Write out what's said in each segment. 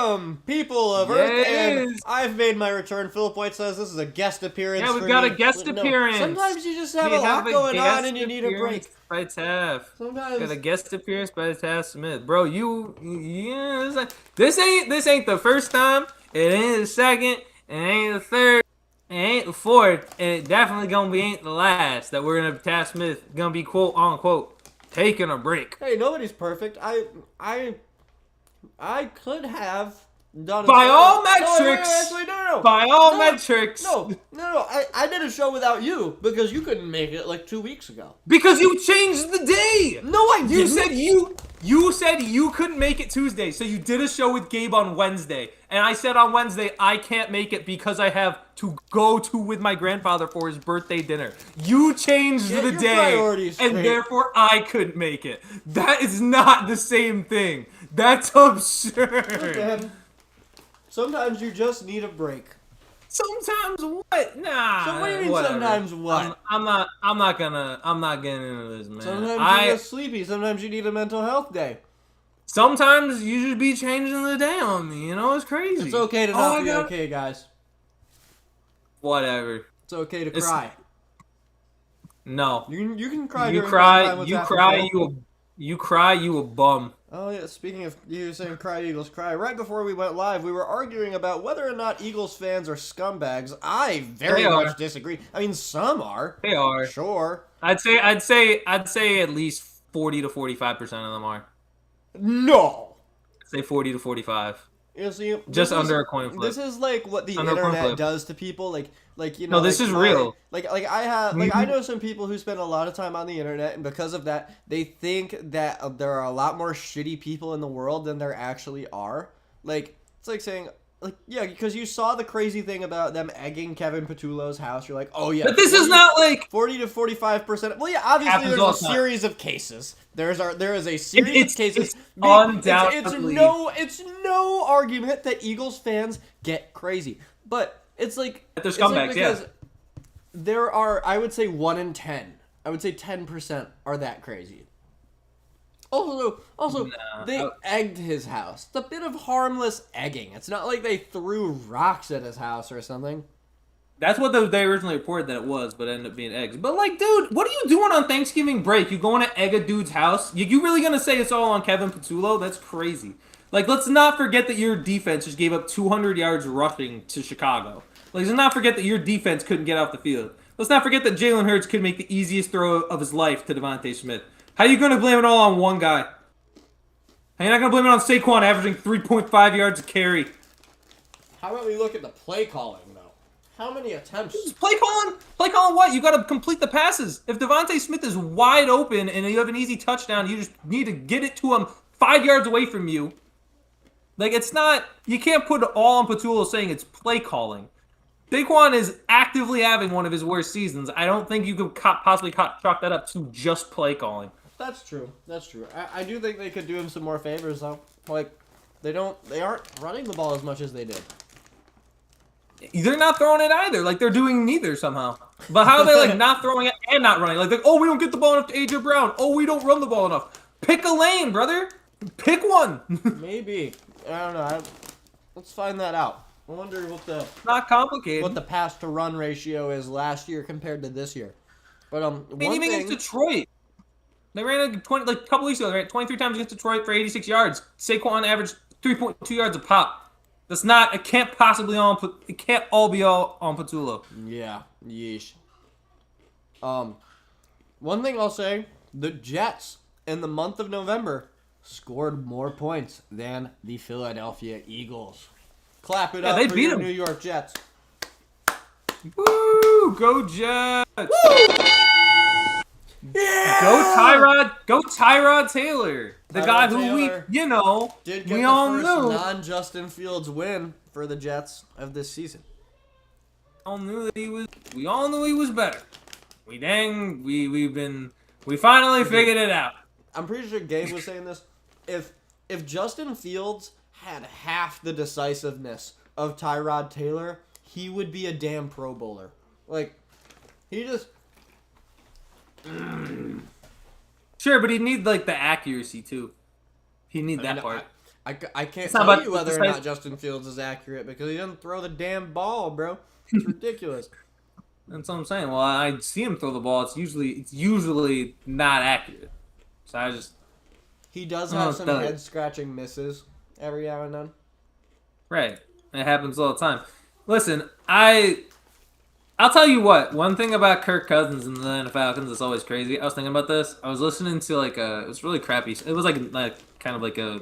Welcome, people of Earth, and I've made my return. Philip White says this is a guest appearance. Yeah, we've got a guest appearance. Sometimes you just have a lot going on and you need a break. By Taff. Sometimes got a guest appearance by Taff Smith, bro. This ain't the first time. It ain't the second. It ain't the third. It ain't the fourth. And it definitely ain't the last that we're gonna Taff Smith gonna be quote unquote taking a break. Hey, nobody's perfect. I could have done by all metrics. No. By all metrics. No. I did a show without you because you couldn't make it like 2 weeks ago. Because you changed the day. No, I didn't. You said you couldn't make it Tuesday, so you did a show with Gabe on Wednesday. And I said on Wednesday, I can't make it because I have to go with my grandfather for his birthday dinner. You changed the day, and therefore I couldn't make it. That is not the same thing. That's absurd. Man, sometimes you just need a break. Sometimes what? Nah. So what do you mean whatever. Sometimes what? I'm not getting into this, man. Sometimes you're just sleepy. Sometimes you need a mental health day. Sometimes you should be changing the day on me. You know, it's crazy. It's okay to not be okay, guys. Whatever. It's okay to cry. No. You can cry. You cry. You a bum. Oh yeah. Speaking of you saying cry, Eagles cry. Right before we went live, we were arguing about whether or not Eagles fans are scumbags. I very much disagree. I mean, some are. They are. Sure. I'd say at least 40 to 45% of them are. No. I'd say 40 to 45. You see, just under a coin flip. This is like what the internet does to people. Like you know. No, this is real. I know some people who spend a lot of time on the internet, and because of that, they think that there are a lot more shitty people in the world than there actually are. Like it's like saying. Like, yeah, because you saw the crazy thing about them egging Kevin Petullo's house. You're like, oh, yeah. But this is not like 40 to 45%. Well, yeah, obviously there's a series of cases. There is a series of cases. It's undoubtedly. It's no argument that Eagles fans get crazy. But it's like... They're scumbags, because there are, I would say, 1 in 10. I would say 10% are that crazy. Also, they egged his house. It's a bit of harmless egging. It's not like they threw rocks at his house or something. That's what they originally reported that it was, but it ended up being eggs. But, like, dude, what are you doing on Thanksgiving break? You going to egg a dude's house? You really going to say it's all on Kevin Petullo? That's crazy. Like, let's not forget that your defense just gave up 200 yards rushing to Chicago. Like, let's not forget that your defense couldn't get off the field. Let's not forget that Jalen Hurts could make the easiest throw of his life to Devontae Smith. How are you going to blame it all on one guy? You're not going to blame it on Saquon averaging 3.5 yards a carry. How about we look at the play calling, though? How many attempts? Play calling what? You got to complete the passes. If Devontae Smith is wide open and you have an easy touchdown, you just need to get it to him 5 yards away from you. Like, it's not... You can't put it all on Petullo saying it's play calling. Saquon is actively having one of his worst seasons. I don't think you could possibly chalk that up to just play calling. That's true. I do think they could do him some more favors, though. Like, they aren't running the ball as much as they did. They're not throwing it either. Like, they're doing neither somehow. But how are they, like, not throwing it and not running? Like, oh, we don't get the ball enough to A.J. Brown. Oh, we don't run the ball enough. Pick a lane, brother. Pick one. Maybe. I don't know. Let's find that out. I wonder not complicated. What the pass to run ratio is last year compared to this year. But even against Detroit, they ran a couple weeks ago. They ran 23 times against Detroit for 86 yards. Saquon averaged 3.2 yards a pop. That's not. It can't possibly It can't all be all on Petullo. Yeah. Yeesh. One thing I'll say: the Jets in the month of November scored more points than the Philadelphia Eagles. Clap it up for your New York Jets. Woo! Go Jets! Woo! Yeah! Go Tyrod Taylor. The guy who we all knew. Non-Justin Fields win for the Jets of this season. We all knew he was better. We finally figured it out. I'm pretty sure Gabe was saying this. If Justin Fields had half the decisiveness of Tyrod Taylor, he would be a damn Pro Bowler. Like, he just... Sure, but he'd need, like, the accuracy, too. He'd need that part. I can't It's not tell about you whether it's or like- not Justin Fields is accurate because he doesn't throw the damn ball, bro. It's ridiculous. That's what I'm saying. Well, I see him throw the ball. It's usually not accurate. So I just He does I don't know have some what that- head scratching misses every now and then. right. It happens all the time. Listen, I'll tell you what. One thing about Kirk Cousins and the Atlanta Falcons is always crazy. I was thinking about this. I was listening to like it was really crappy. It was like kind of like a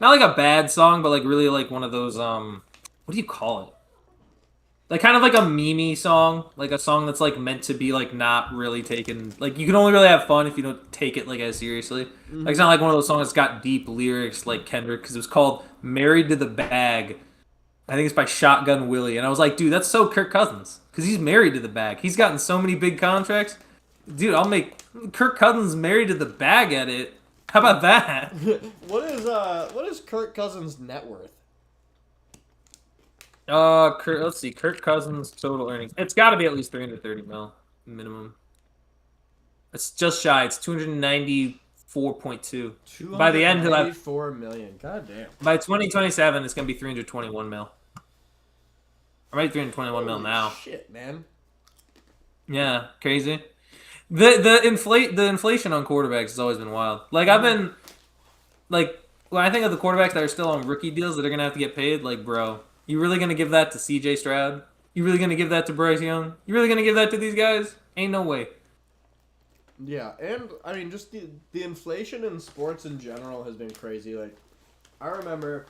not like a bad song, but like really like one of those what do you call it? Like kind of like a meme song, like a song that's like meant to be like not really taken. Like you can only really have fun if you don't take it like as seriously. Like it's not like one of those songs that's got deep lyrics like Kendrick because it was called "Married to the Bag." I think it's by Shotgun Willie, and I was like, dude, that's so Kirk Cousins because he's married to the bag. He's gotten so many big contracts, dude. I'll make Kirk Cousins married to the bag at it. How about that? What is Kirk Cousins' net worth? Let's see. Kirk Cousins total earnings. It's got to be at least 330 mil minimum. It's just shy. It's 294.2. By the end, he'll have 4 million. God damn. by 2027, it's gonna be 321 mil. Or maybe 321 mil now. Shit, man. Yeah, crazy. The inflation on quarterbacks has always been wild. Like I've been, like when I think of the quarterbacks that are still on rookie deals that are gonna have to get paid, like bro, you really gonna give that to C.J. Stroud? You really gonna give that to Bryce Young? You really gonna give that to these guys? Ain't no way. Yeah, and I mean, just the inflation in sports in general has been crazy. Like, I remember,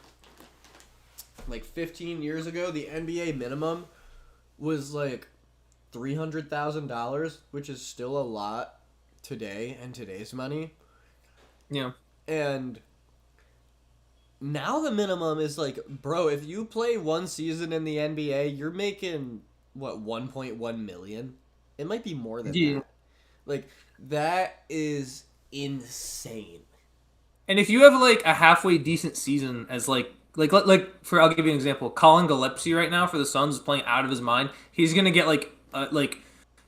like 15 years ago, the NBA minimum was like $300,000, which is still a lot today in today's money. Yeah. And now the minimum is like, bro, if you play one season in the NBA, you're making what 1.1 million. It might be more than that. Like that is insane. And if you have like a halfway decent season as like for I'll give you an example, Colin Gillespie right now for the Suns is playing out of his mind. He's gonna get like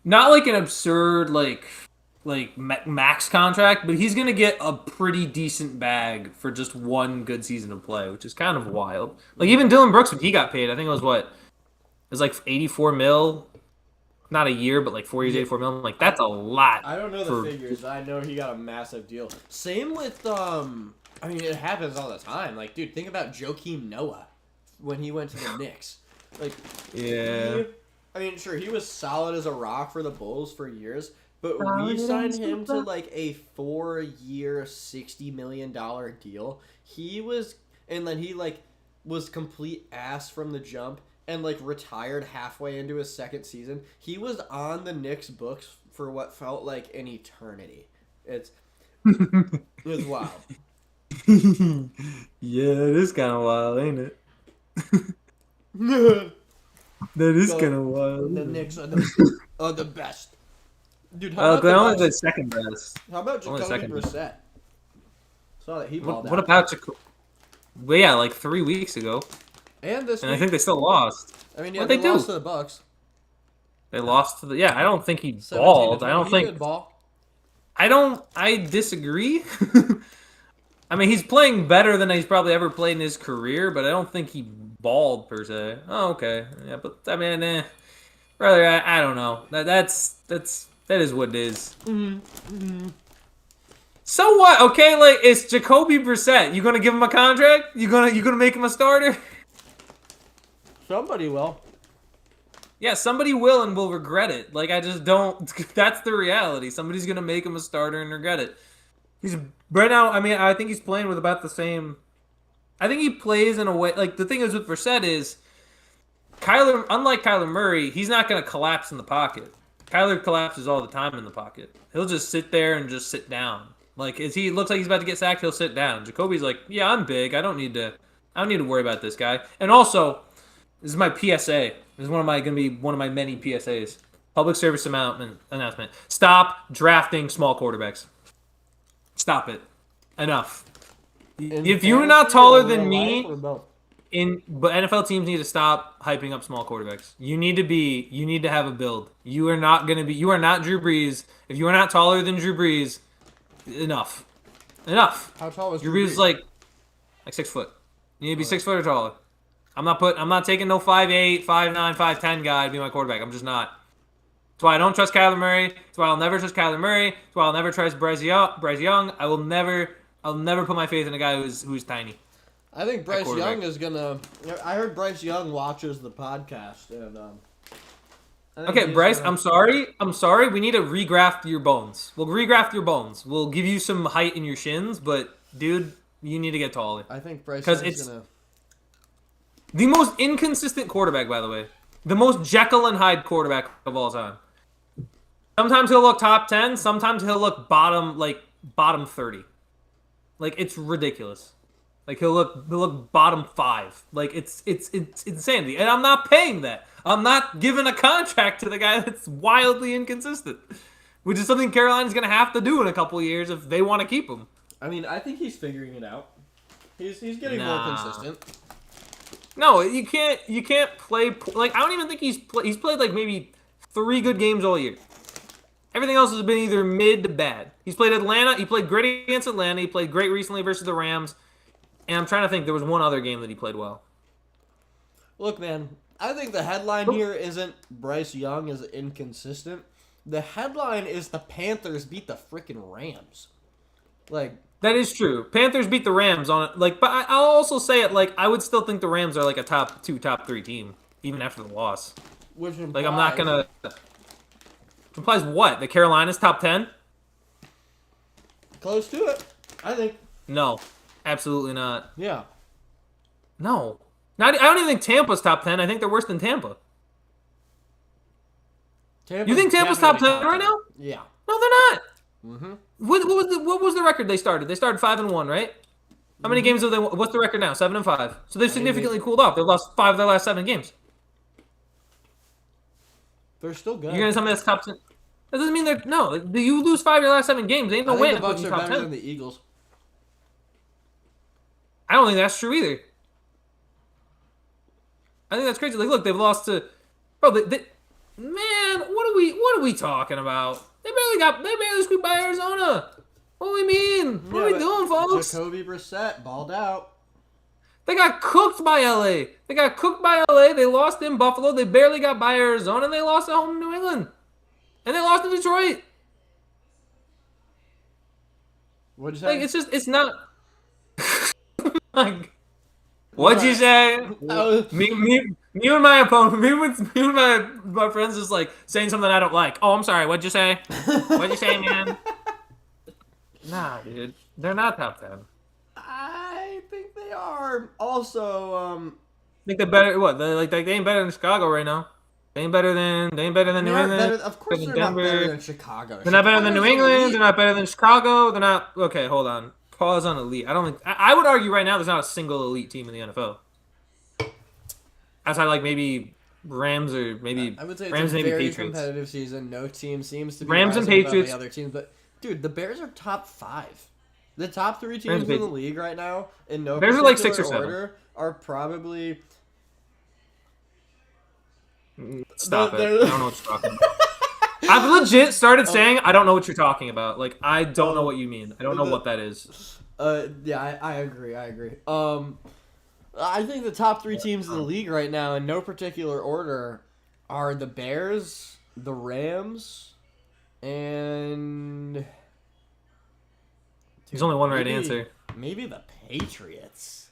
not like an absurd like max contract, but he's gonna get a pretty decent bag for just one good season of play, which is kind of wild. Like even Dylan Brooks when he got paid, I think it was what? It was like 84 mil. Not a year, but like 4 years, 84 mil. Like that's a lot. I don't know the figures. I know he got a massive deal. Same with I mean, it happens all the time. Like, dude, think about Joakim Noah when he went to the Knicks. Like, yeah. I mean, sure, he was solid as a rock for the Bulls for years, but we signed him to like a 4-year, $60 million deal. And then he like was complete ass from the jump. And like retired halfway into his second season. He was on the Knicks books for what felt like an eternity. It was wild. Yeah, it is kind of wild, ain't it? That is kind of wild. The Knicks are the best. Dude, They're only the second best. How about Only Jacoby second. Brissett? Saw that he balled What out. about Jacoby? Well, yeah, like 3 weeks ago. And this And week, I think they still lost. I mean, yeah, What'd they they do? lost to the Bucks. They lost to the. Yeah, I don't think he 17 to balled. 20. I don't He think. did ball. I disagree. I mean, he's playing better than he's probably ever played in his career, but I don't think he balled per se. Oh, okay. Yeah, but I mean, brother, I don't know. That is what it is. So what? Okay, like it's Jacoby Brissett. You gonna give him a contract? You gonna make him a starter? Somebody will. Yeah, somebody will and will regret it. Like I just don't. That's the reality. Somebody's gonna make him a starter and regret it. He's right now. I mean, I think he's playing with about the same. I think he plays in a way. Like the thing is with Brissett is, unlike Kyler Murray, he's not gonna collapse in the pocket. Kyler collapses all the time in the pocket. He'll just sit there and just sit down. Like as he looks like he's about to get sacked, he'll sit down. Jacoby's like, yeah, I'm big. I don't need to worry about this guy. And also, this is my PSA. This is gonna be one of my many PSAs. Public service announcement. Stop drafting small quarterbacks. Stop it. Enough. If you're not taller than me, but NFL teams need to stop hyping up small quarterbacks. You need to have a build. You are not Drew Brees. If you are not taller than Drew Brees, enough. How tall was Drew Brees is like Like 6 foot. You need to be 6 foot or taller. I'm not taking no 5'8", 5'9", 5'10" guy to be my quarterback. I'm just not. That's why I don't trust Kyler Murray. That's why I'll never trust Kyler Murray. That's why I'll never trust Bryce Young. I'll never put my faith in a guy who's tiny. I think Bryce Young is gonna. I heard Bryce Young watches the podcast, and okay, Bryce, I'm sorry. We need to regraft your bones. We'll regraft your bones. We'll give you some height in your shins, but dude, you need to get taller. I think Bryce Young's gonna. The most inconsistent quarterback, by the way. The most Jekyll and Hyde quarterback of all time. Sometimes he'll look top 10. Sometimes he'll look bottom 30. Like, it's ridiculous. Like, he'll look bottom 5. Like, it's insanity. And I'm not paying that. I'm not giving a contract to the guy that's wildly inconsistent. Which is something Carolina's going to have to do in a couple of years if they want to keep him. I mean, I think he's figuring it out. He's getting more consistent. No, you can't play like I don't even think he's played like maybe 3 good games all year. Everything else has been either mid to bad. He's played Atlanta. He played great against Atlanta. He played great recently versus the Rams. And I'm trying to think. There was one other game that he played well. Look, man, I think the headline here isn't Bryce Young is inconsistent. The headline is the Panthers beat the freaking Rams. Like, that is true. Panthers beat the Rams on it. Like, but I'll also say it like I would still think the Rams are like a top 2, top 3 team even after the loss. Which implies, like I'm not gonna. Implies what? That Carolina's top 10? Close to it, I think. No, absolutely not. Yeah. No. I don't even think Tampa's top 10. I think they're worse than Tampa. You think Tampa's top 10 right now? Yeah. No, they're not. Mm-hmm. What was the record they started? They started 5-1, right? How many games have they won? What's the record now? 7-5. So they've significantly cooled off. They've lost 5 of their last 7 games. They're still good. You're gonna tell me that's top 10? That doesn't mean they're no. You lose 5 of your last 7 games. They ain't no way. The Bucs are better than the Eagles. I don't think that's true either. I think that's crazy. Like, look, they've lost to, bro. Man, what are we talking about? They barely squeaked by Arizona. What do we mean? What are we doing, folks? Jacoby Brissett balled out. They got cooked by LA. They lost in Buffalo. They barely got by Arizona. And they lost at home in New England. And they lost in Detroit. What'd you say? Like, it's not. Like, what'd you say? Me and my opponent, me and my friends is like saying something I don't like. Oh, I'm sorry. What'd you say? What'd you say, man? Nah, dude. They're not top 10. I think they are. Also, I think they're better. What? They ain't better than Chicago right now. They ain't better than New England. Of course, they're not better than Chicago. They're not better than New England. They're not better than Chicago. They're not. Okay, hold on. Pause on elite. I don't think. I would argue right now there's not a single elite team in the NFL. Outside like maybe Rams or maybe I would say it's Rams, a maybe very Patriots. competitive season. No team seems to be Rams and rising above Patriots. the other teams, but dude, the Bears are top 5. The top 3 teams in the league right now, in no Bears are like 6 or 7. order, are probably. Stop it! I don't know what you're talking about. I've legit started saying I don't know what you're talking about. Like I don't know what you mean. I don't know what that is. Yeah, I agree. I think the top 3 teams in the league right now, in no particular order, are the Bears, the Rams, and there's only one right answer. Maybe the Patriots.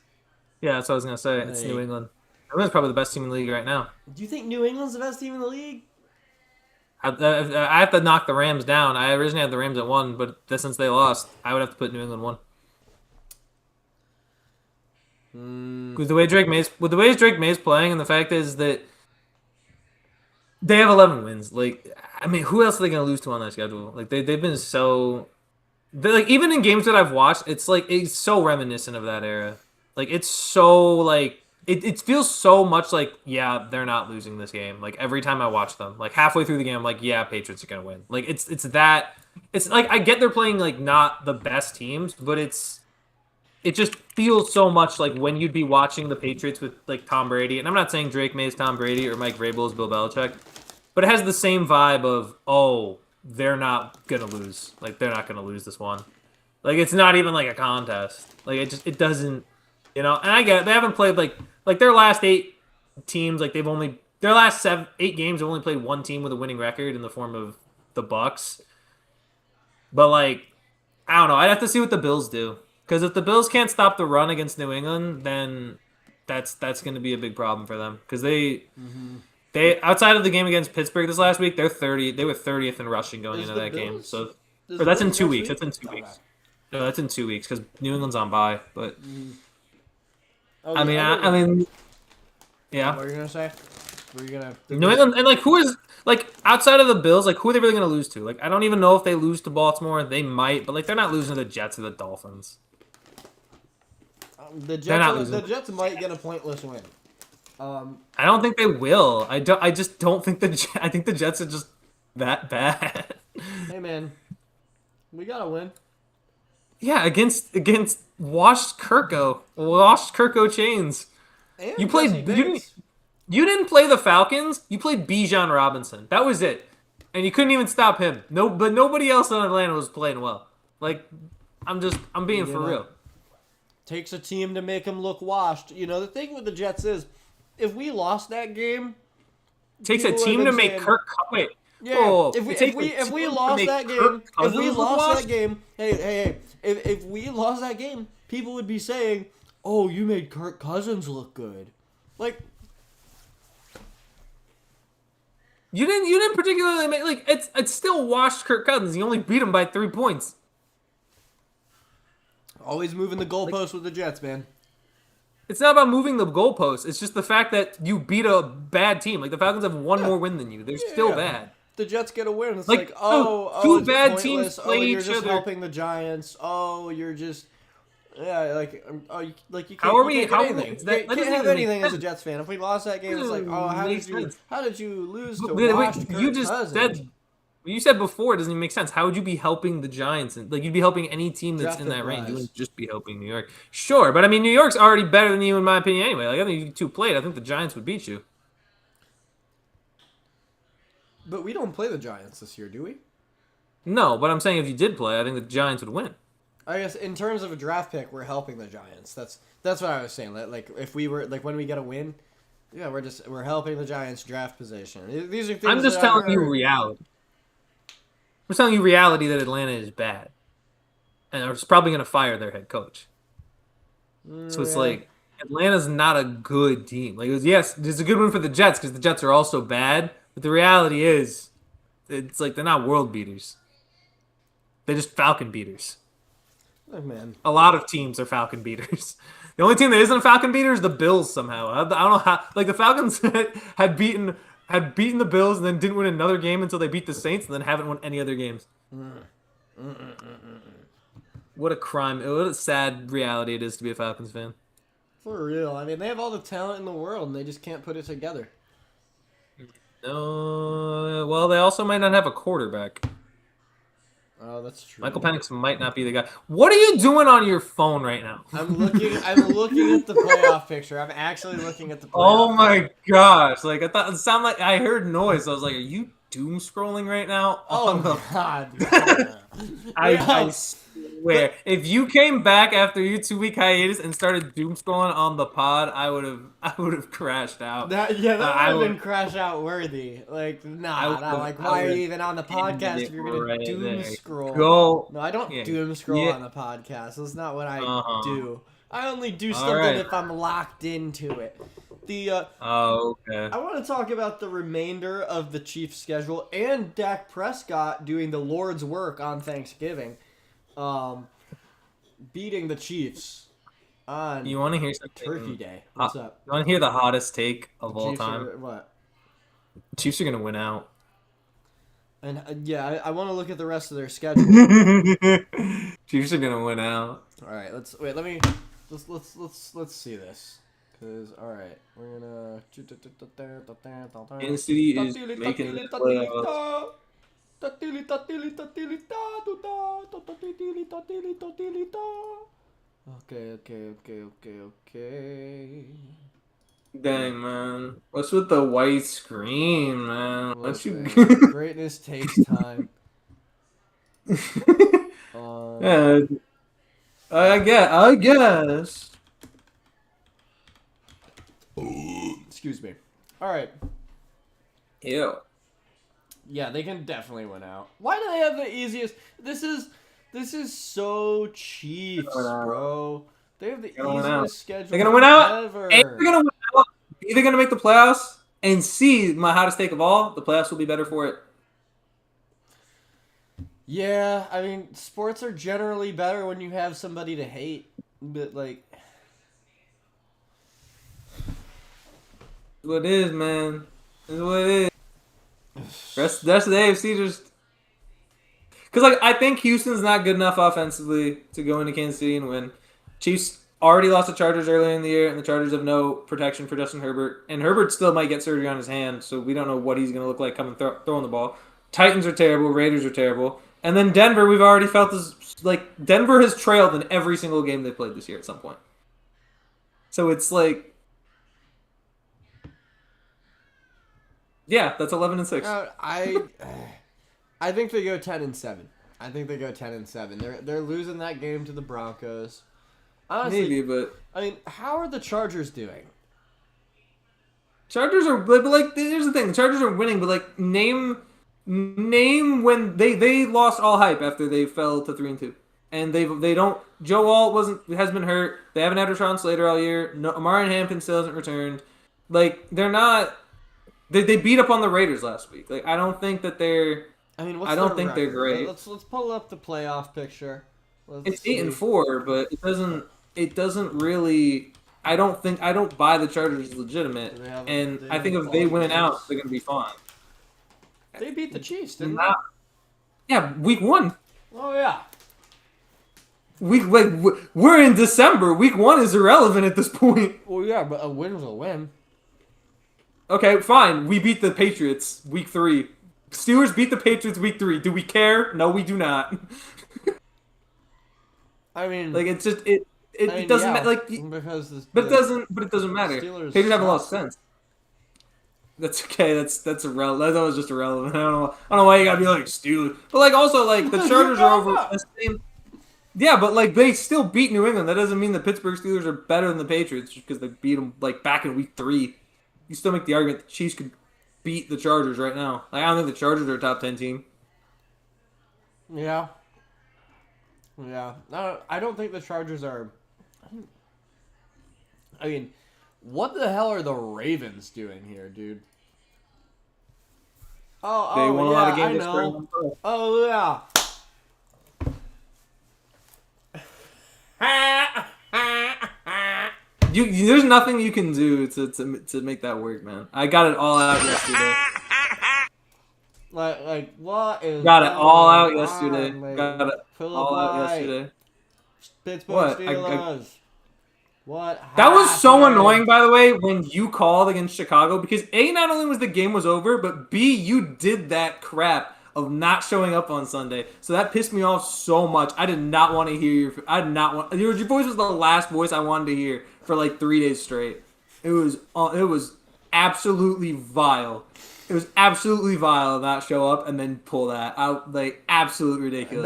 Yeah, that's what I was gonna say. It's New England. New England's probably the best team in the league right now. Do you think New England's the best team in the league? I have to knock the Rams down. I originally had the Rams at 1, but since they lost, I would have to put New England 1. With the way Drake May's playing, and the fact is that they have 11 wins. Like, I mean, who else are they gonna lose to on that schedule? Like, they've been so. They're like, even in games that I've watched, it's so reminiscent of that era. Like, it's so like. It feels so much like, yeah, they're not losing this game. Like, every time I watch them, like, halfway through the game, I'm like, yeah, Patriots are going to win. Like, it's that. It's like, I get they're playing, like, not the best teams, but it just feels so much like when you'd be watching the Patriots with, like, Tom Brady. And I'm not saying Drake May is Tom Brady or Mike Vrabel is Bill Belichick, but it has the same vibe of, oh, they're not going to lose. Like, they're not going to lose this one. Like, it's not even, like, a contest. Like, it doesn't. And I get it. They haven't played like their last 8 teams. Like their last 8 games have only played one team with a winning record in the form of the Bucks. But like, I don't know. I'd have to see what the Bills do. Because if the Bills can't stop the run against New England, then that's going to be a big problem for them. Because they outside of the game against Pittsburgh this last week, They were 30th in rushing going into that game. So that's in 2 weeks. That's in 2 weeks. No, that's in 2 weeks because New England's on bye. But I mean, yeah. What are you gonna say? Were you gonna? New England and like who is like outside of the Bills, like who are they really gonna lose to? Like I don't even know if they lose to Baltimore. They might, but like they're not losing to the Jets or the Dolphins. The Jets might get a pointless win. I don't think they will. I just don't think I think the Jets are just that bad. Hey man, we gotta win. Yeah, against washed Kirko chains. And You didn't play the Falcons. You played Bijan Robinson. That was it, and you couldn't even stop him. But nobody else in Atlanta was playing well. Like, I'm being for real. Takes a team to make them look washed. You know, the thing with the Jets is, if we lost that game, takes a team to make Kirk. Wait. Yeah. Oh, if we lost that game, hey, if we lost that game, people would be saying, "Oh, you made Kirk Cousins look good." Like, you didn't particularly make like it's still washed Kirk Cousins. You only beat him by 3 points. always moving the goalpost with the Jets, man. It's not about moving the goalposts. It's just the fact that you beat a bad team. Like the Falcons have one more win than you. They're still bad. The Jets get a win. It's like two bad teams play you're each just other. helping the Giants. Oh, you're just you can't. How are we? You can't have anything as a sense. Jets fan. If we lost that game, it's like, oh, how did you lose to Wait, washed Kirk Cousins? You said before it doesn't even make sense. How would you be helping the Giants? And like you'd be helping any team that's Draft in that range. advice. You wouldn't just be helping New York. Sure, but I mean New York's already better than you in my opinion anyway. Like I think you two played. I think the Giants would beat you. But we don't play the Giants this year, do we? No, but I'm saying if you did play, I think the Giants would win. I guess in terms of a draft pick, we're helping the Giants. That's what I was saying. Like if we were when we get a win, yeah, we're helping the Giants draft position. These are things. I'm just telling you reality. I'm telling you reality that Atlanta is bad, and they're probably going to fire their head coach. So it's like Atlanta's not a good team. Like yes, it's a good win for the Jets because the Jets are also bad. But the reality is, it's like they're not world beaters. They're just Falcon beaters. Oh, man. A lot of teams are Falcon beaters. The only team that isn't a Falcon beater is the Bills somehow. I don't know how. Like the Falcons had beaten the Bills and then didn't win another game until they beat the Saints and then haven't won any other games. What a crime! What a sad reality it is to be a Falcons fan. For real. I mean, they have all the talent in the world and they just can't put it together. No, well, they also might not have a quarterback. Oh, that's true. Michael Penix might not be the guy. What are you doing on your phone right now? I'm looking at the playoff picture. I'm actually looking at the playoff. Oh my gosh! Like I thought, it sounded like I heard noise. I was like, "Are you doom scrolling right now?" Oh God! I swear, if you came back after your 2-week hiatus and started doom scrolling on the pod, I would have crashed out. That would have been crash out worthy. Like like why are you even on the podcast if you're gonna doom scroll? No, I don't doom scroll on the podcast. That's not what I do. I only do something if I'm locked into it. Okay. I want to talk about the remainder of the Chiefs' schedule and Dak Prescott doing the Lord's work on Thanksgiving. Beating the Chiefs on you want to hear something? Turkey Day. What's up? You want to hear the hottest take of all Chiefs time? What? Chiefs are going to win out. And I want to look at the rest of their schedule. Chiefs are going to win out. All right, let's see this. Cause all right, we're gonna. Kansas City is making the playoffs. Okay. Dang, man. What's with the white screen, man? Greatness takes time. Yeah, I guess. Excuse me. All right. Ew. Yeah, they can definitely win out. Why do they have the easiest? This is so Chiefs, bro. They have the easiest schedule. They're gonna win out. Ever. A, they're gonna win out. B, they're gonna make the playoffs. And C, my hottest take of all, the playoffs will be better for it. Yeah, I mean, sports are generally better when you have somebody to hate. But like, It's what it is, man. It's what it is. Rest of the AFC just. Because, like, I think Houston's not good enough offensively to go into Kansas City and win. Chiefs already lost the Chargers earlier in the year, and the Chargers have no protection for Justin Herbert. And Herbert still might get surgery on his hand, so we don't know what he's going to look like coming throwing the ball. Titans are terrible. Raiders are terrible. And then Denver, we've already felt this. Like, Denver has trailed in every single game they played this year at some point. So it's like. Yeah, that's 11-6. I think they go 10-7. I think they go 10-7. They're losing that game to the Broncos. Honestly, Maybe, but I mean, how are the Chargers doing? Chargers are, but like, here's the thing: the Chargers are winning, but like, name when they lost all hype after they fell to 3-2, and they don't. Joe Alt has been hurt. They haven't had Rashawn Slater all year. No, Amari Hampton still hasn't returned. Like, they're not. They beat up on the Raiders last week. Like, I don't think that they're. I mean, I don't think they're great. Let's pull up the playoff picture. It's 8-4, but it doesn't really. I don't buy the Chargers legitimate, and I think if they win out, they're gonna be fine. They beat the Chiefs, didn't they? Yeah, week 1. Oh yeah. We're in December. Week 1 is irrelevant at this point. Well, yeah, but a win's a win. Okay, fine. We beat the Patriots week 3. Steelers beat the Patriots week 3. Do we care? No, we do not. I mean, like, it's just it doesn't matter. Like, because but it doesn't matter. Steelers Patriots haven't lost sense. That's okay. That's irrelevant. That was just irrelevant. I don't know why you gotta be like Steelers, but like also like the Chargers are over the same. Yeah, but like they still beat New England. That doesn't mean the Pittsburgh Steelers are better than the Patriots just because they beat them like back in week 3. You still make the argument the Chiefs could beat the Chargers right now. Like, I don't think the Chargers are a top 10 team. Yeah. Yeah. No, I don't think the Chargers are. I mean, what the hell are the Ravens doing here, dude? They won a lot of games. I know. Oh yeah. There's nothing you can do to make that work, man. I got it all out yesterday. Like what is? Got it all out yesterday. Like, Got it all out yesterday. Pittsburgh What? Steelers. What? That was so annoying, by the way, when you called against Chicago, because A, not only was the game was over, but B, you did that crap of not showing up on Sunday. So that pissed me off so much. I did not want to hear your voice was the last voice I wanted to hear for like 3 days straight. It was absolutely vile. It was absolutely vile to not show up and then pull that out. Like, absolute ridiculous.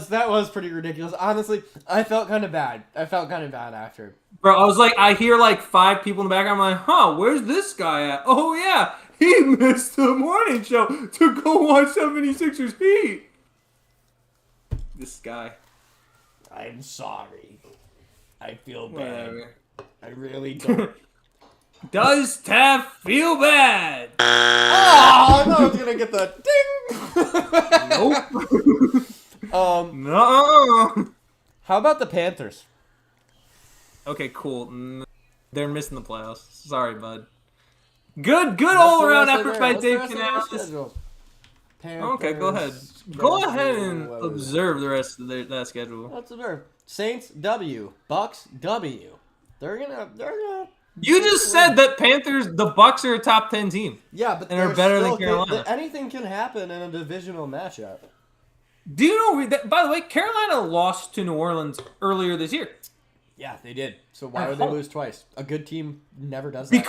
That was pretty ridiculous. Honestly, I felt kind of bad. After. Bro, I was like, I hear like 5 people in the background. I'm like, huh, where's this guy at? Oh, yeah, he missed the morning show to go watch 76ers Heat. This guy. I'm sorry. I feel bad. Whatever. I really don't. Does Taff feel bad? Oh, I thought I was gonna get the ding. Nope. No. How about the Panthers? Okay, cool. They're missing the playoffs. Sorry, bud. Good all around effort by Dave Canales. Okay, go ahead. Go ahead and observe the rest of that schedule. Let's observe. Saints W, Bucks W. They're gonna. You just said that the Bucks are a top 10 team. Yeah, but they're better than Carolina. Anything can happen in a divisional matchup. Do you know that, by the way, Carolina lost to New Orleans earlier this year? Yeah, they did. So why would they lose twice? A good team never does that.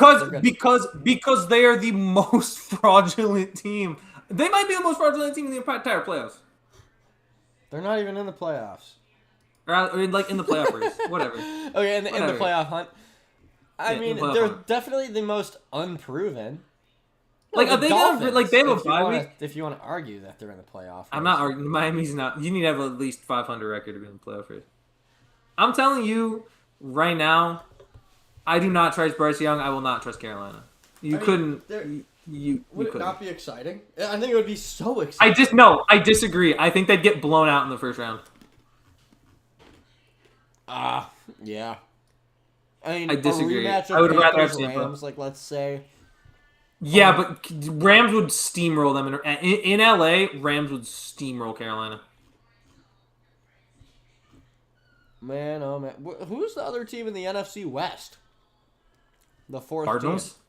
Because they are the most fraudulent team. They might be the most fraudulent team in the entire playoffs. They're not even in the playoffs. Or in the playoff race. Whatever. Okay, in the playoff hunt. I mean, they're definitely the most unproven. Like, are they gonna like they have a bye week? If you want to argue that they're in the playoff race. I'm not arguing. Miami's not. You need to have at least 500 record to be in the playoff race. I'm telling you right now, I do not trust Bryce Young. I will not trust Carolina. You couldn't. You would couldn't. It not be exciting? I think it would be so exciting. I disagree. I think they'd get blown out in the first round. Yeah. I mean, I disagree. A rematch of I would rather have Rams, like, let's say. Yeah, but Rams would steamroll them in LA. Rams would steamroll Carolina. Man, oh man, who's the other team in the NFC West? The fourth Cardinals. Team.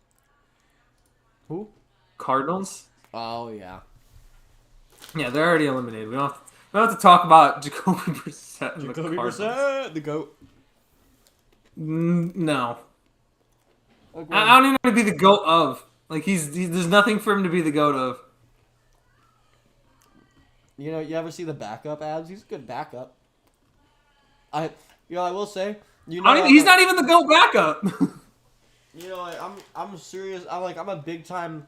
Who? Cardinals. Oh yeah. Yeah, they're already eliminated. We don't have to talk about Jacoby Brissett. Jacoby Brissett, the GOAT. No. Okay. I don't even want to be the GOAT of. Like, there's nothing for him to be the GOAT of. You know, you ever see the backup ads? He's a good backup. I will say, he's not even the GOAT backup. You know, I'm serious. I'm a big time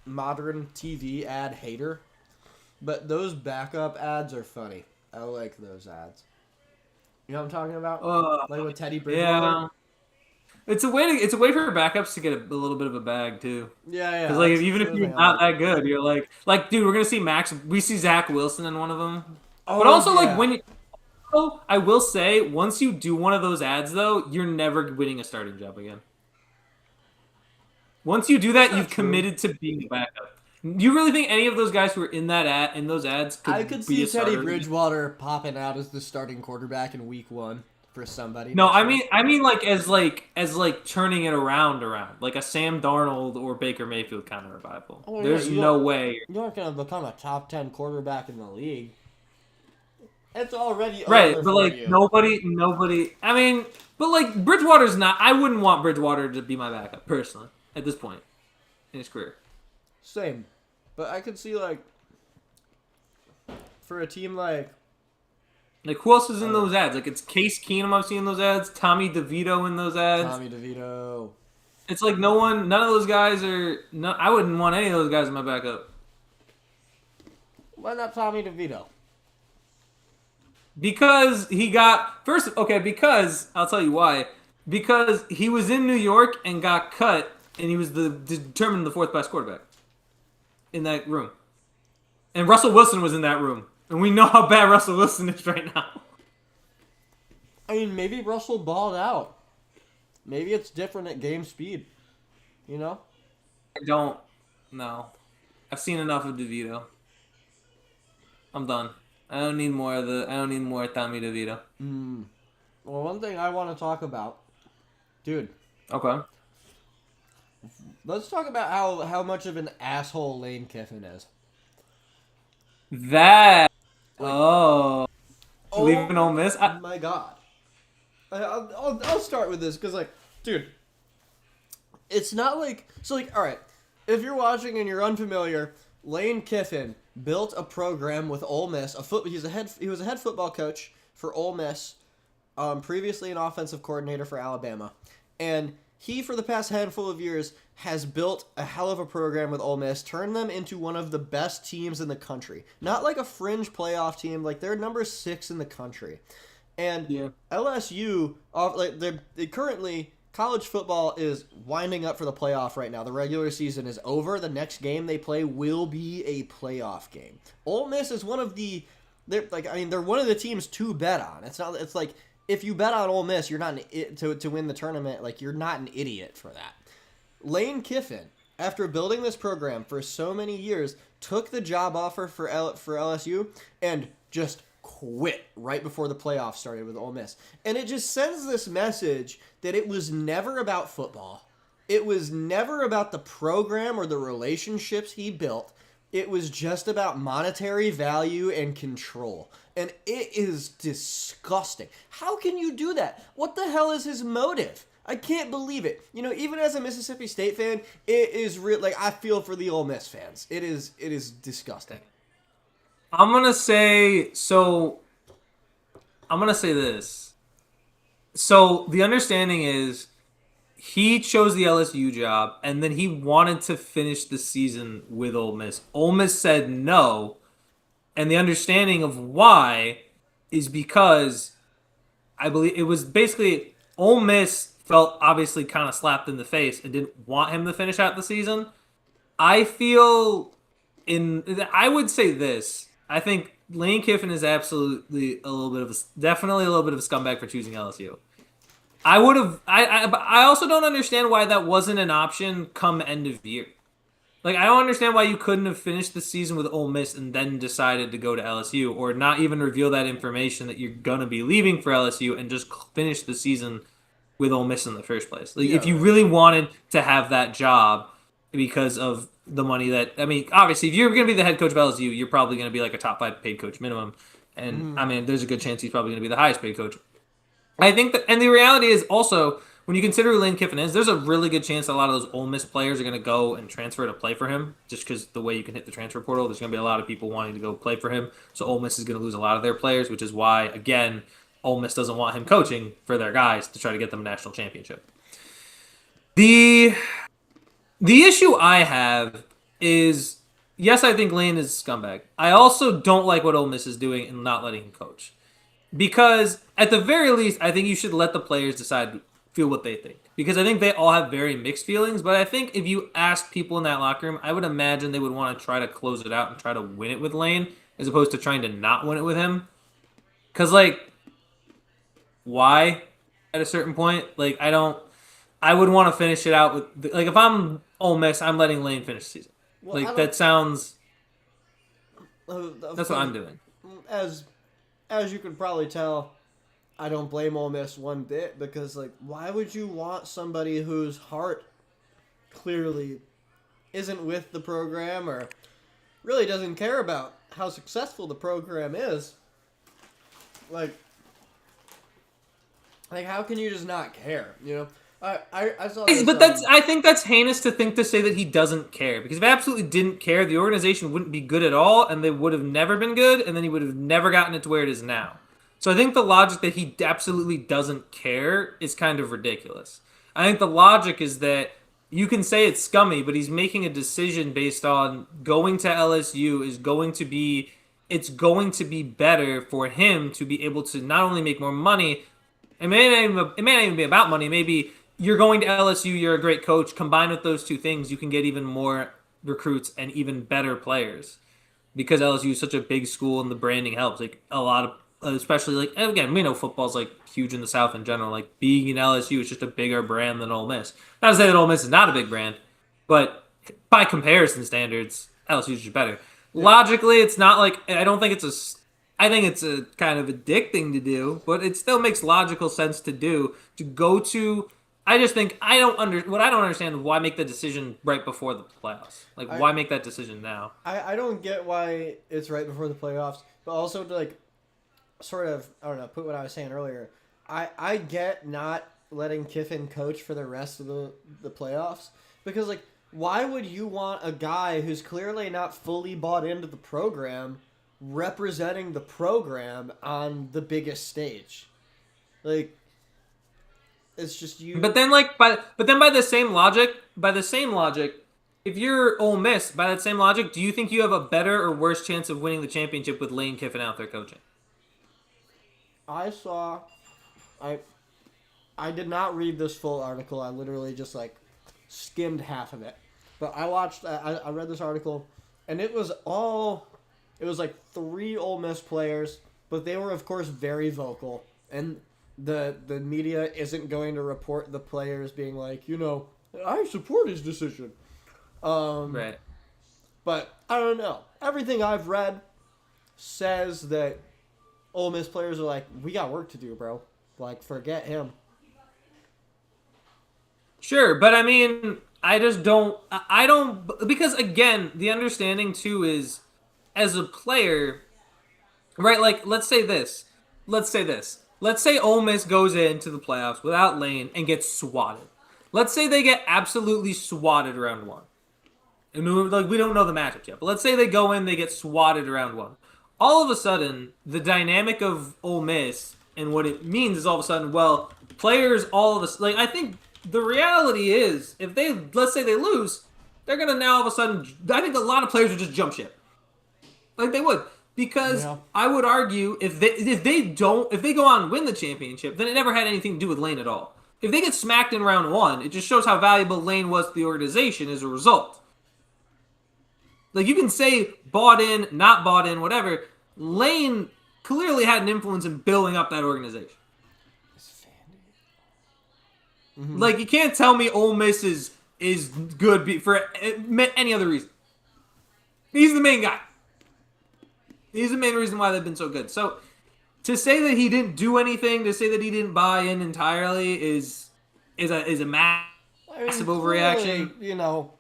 modern TV ad hater, but those backup ads are funny. I like those ads. You know what I'm talking about? Like with Teddy Bridgewater. Yeah. It's a way for backups to get a little bit of a bag too. Yeah. Because even if you're not that good, you're like, dude, we're gonna see Max. We see Zach Wilson in one of them. But also, when you, I will say, once you do one of those ads, though, you're never winning a starting job again. Once you do that, you've committed to being a backup. You really think any of those guys who are in those ads could I could see Teddy Bridgewater popping out as the starting quarterback in week 1 for somebody. No, I mean like as turning it around like a Sam Darnold or Baker Mayfield kind of revival. There's no way you're not gonna become a top 10 quarterback in the league. It's already right, over but like you. nobody. I mean, but like Bridgewater's not. I wouldn't want Bridgewater to be my backup personally at this point in his career. Same, but I could see like for a team like who else is in those ads? Like it's Case Keenum. I've seen those ads. Tommy DeVito in those ads. Tommy DeVito. It's like none of those guys are. No, I wouldn't want any of those guys in my backup. Why not Tommy DeVito? Because because I'll tell you why. Because he was in New York and got cut, and he was determined the 4th best quarterback in that room. And Russell Wilson was in that room, and we know how bad Russell Wilson is right now. I mean, maybe Russell balled out. Maybe it's different at game speed. You know? I don't know. I've seen enough of DeVito. I'm done. I don't need more Tommy DeVito. Well, one thing I want to talk about, dude. Okay. Let's talk about how much of an asshole Lane Kiffin is. That. Leaving Ole Miss. Oh my God. I'll start with this because dude, it's not like all right. If you're watching and you're unfamiliar, Lane Kiffin built a program with Ole Miss. He was a head football coach for Ole Miss, previously an offensive coordinator for Alabama, and he for the past handful of years has built a hell of a program with Ole Miss, turned them into one of the best teams in the country. Not like a fringe playoff team, like they're number 6 in the country, and LSU they currently. College football is winding up for the playoff right now. The regular season is over. The next game they play will be a playoff game. Ole Miss is one of they're one of the teams to bet on. It's like if you bet on Ole Miss, you're not to win the tournament. Like you're not an idiot for that. Lane Kiffin, after building this program for so many years, took the job offer for LSU and just quit right before the playoffs started with Ole Miss. And it just sends this message that it was never about football. It was never about the program or the relationships he built. It was just about monetary value and control. And it is disgusting. How can you do that? What the hell is his motive? I can't believe it. You know, even as a Mississippi State fan, it is real. I feel for the Ole Miss fans. It is disgusting. I'm going to say this. So the understanding is he chose the LSU job, and then he wanted to finish the season with Ole Miss. Ole Miss said no, and the understanding of why is because I believe it was basically Ole Miss felt obviously kind of slapped in the face and didn't want him to finish out the season. I feel I would say this. I think Lane Kiffin is absolutely definitely a little bit of a scumbag for choosing LSU. I would have. I also don't understand why that wasn't an option come end of year. Like, I don't understand why you couldn't have finished the season with Ole Miss and then decided to go to LSU, or not even reveal that information that you're gonna be leaving for LSU and just finish the season with Ole Miss in the first place. Like, if you really wanted to have that job because of the money that, I mean, obviously, if you're gonna be the head coach of LSU, you're probably gonna be like a top 5 paid coach minimum, and I mean, there's a good chance he's probably gonna be the highest paid coach. I think that, and the reality is also, when you consider who Lane Kiffin is, there's a really good chance that a lot of those Ole Miss players are going to go and transfer to play for him, just because the way you can hit the transfer portal, there's going to be a lot of people wanting to go play for him. So Ole Miss is going to lose a lot of their players, which is why, again, Ole Miss doesn't want him coaching for their guys to try to get them a national championship. The issue I have is, yes, I think Lane is a scumbag. I also don't like what Ole Miss is doing and not letting him coach. Because, at the very least, I think you should let the players feel what they think. Because I think they all have very mixed feelings, but I think if you ask people in that locker room, I would imagine they would want to try to close it out and try to win it with Lane, as opposed to trying to not win it with him. Because, like, why? At a certain point? Like, I would want to finish it out with, like, if I'm Ole Miss, I'm letting Lane finish the season. Well, like, that sounds, that's what I'm doing. As you can probably tell, I don't blame Ole Miss one bit, because, like, why would you want somebody whose heart clearly isn't with the program or really doesn't care about how successful the program is? Like how can you just not care, you know? I saw this, but I think that's heinous to say that he doesn't care. Because if he absolutely didn't care, the organization wouldn't be good at all, and they would have never been good, and then he would have never gotten it to where it is now. So I think the logic that he absolutely doesn't care is kind of ridiculous. I think the logic is that you can say it's scummy, but he's making a decision based on going to LSU is going to be, it's going to be better for him to be able to not only make more money, it may not even be about money, maybe you're going to LSU, you're a great coach. Combined with those two things, you can get even more recruits and even better players. Because LSU is such a big school and the branding helps. Like, a lot of, especially, like, and again, we know football's, like, huge in the South in general. Like, being in LSU is just a bigger brand than Ole Miss. Not to say that Ole Miss is not a big brand, but by comparison standards, LSU is just better. Yeah. Logically, it's not like, I think it's a kind of addicting to do, but it still makes logical sense to do, to go to. I just think I don't understand is why make the decision right before the playoffs. Like, why make that decision now? I don't get why it's right before the playoffs, but also to, like, sort of, I don't know, put what I was saying earlier. I get not letting Kiffin coach for the rest of the playoffs, because, like, why would you want a guy who's clearly not fully bought into the program representing the program on the biggest stage? Like, it's just you. But then, like, by the same logic, if you're Ole Miss, by that same logic, do you think you have a better or worse chance of winning the championship with Lane Kiffin out there coaching? I did not read this full article. I literally just, like, skimmed half of it. But I read this article, and it was like 3 Ole Miss players, but they were, of course, very vocal. And the media isn't going to report the players being like, you know, I support his decision. Right. But I don't know. Everything I've read says that Ole Miss players are like, we got work to do, bro. Like, forget him. Sure, but I mean, I don't, because again, the understanding too is, as a player, right, like, let's say Ole Miss goes into the playoffs without Lane and gets swatted. Let's say they get absolutely swatted round 1. And, like, we don't know the matchup yet, but let's say they go in, they get swatted round 1. All of a sudden, the dynamic of Ole Miss and what it means is all of a sudden, well, players all of a sudden, like, I think the reality is, if they, let's say they lose, they're gonna now all of a sudden. I think a lot of players would just jump ship, like they would, because I would argue if they go on and win the championship, then it never had anything to do with Lane at all. If they get smacked in round 1, it just shows how valuable Lane was to the organization as a result. Like, you can say bought in, not bought in, whatever. Lane clearly had an influence in building up that organization. Mm-hmm. Like, you can't tell me Ole Miss is good for any other reason. He's the main guy. He's the main reason why they've been so good. So, to say that he didn't do anything, to say that he didn't buy in entirely is a massive overreaction. You know,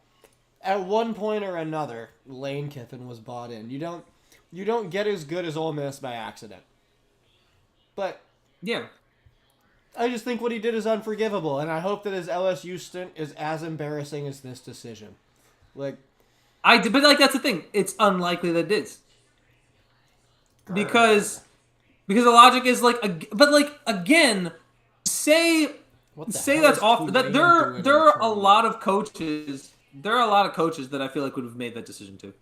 at one point or another, Lane Kiffin was bought in. You don't get as good as Ole Miss by accident. But yeah, I just think what he did is unforgivable, and I hope that his LSU stint is as embarrassing as this decision. But that's the thing. It's unlikely that it is. Because the logic is again, say that's off. That there are a lot of coaches. There are a lot of coaches that I feel like would have made that decision too.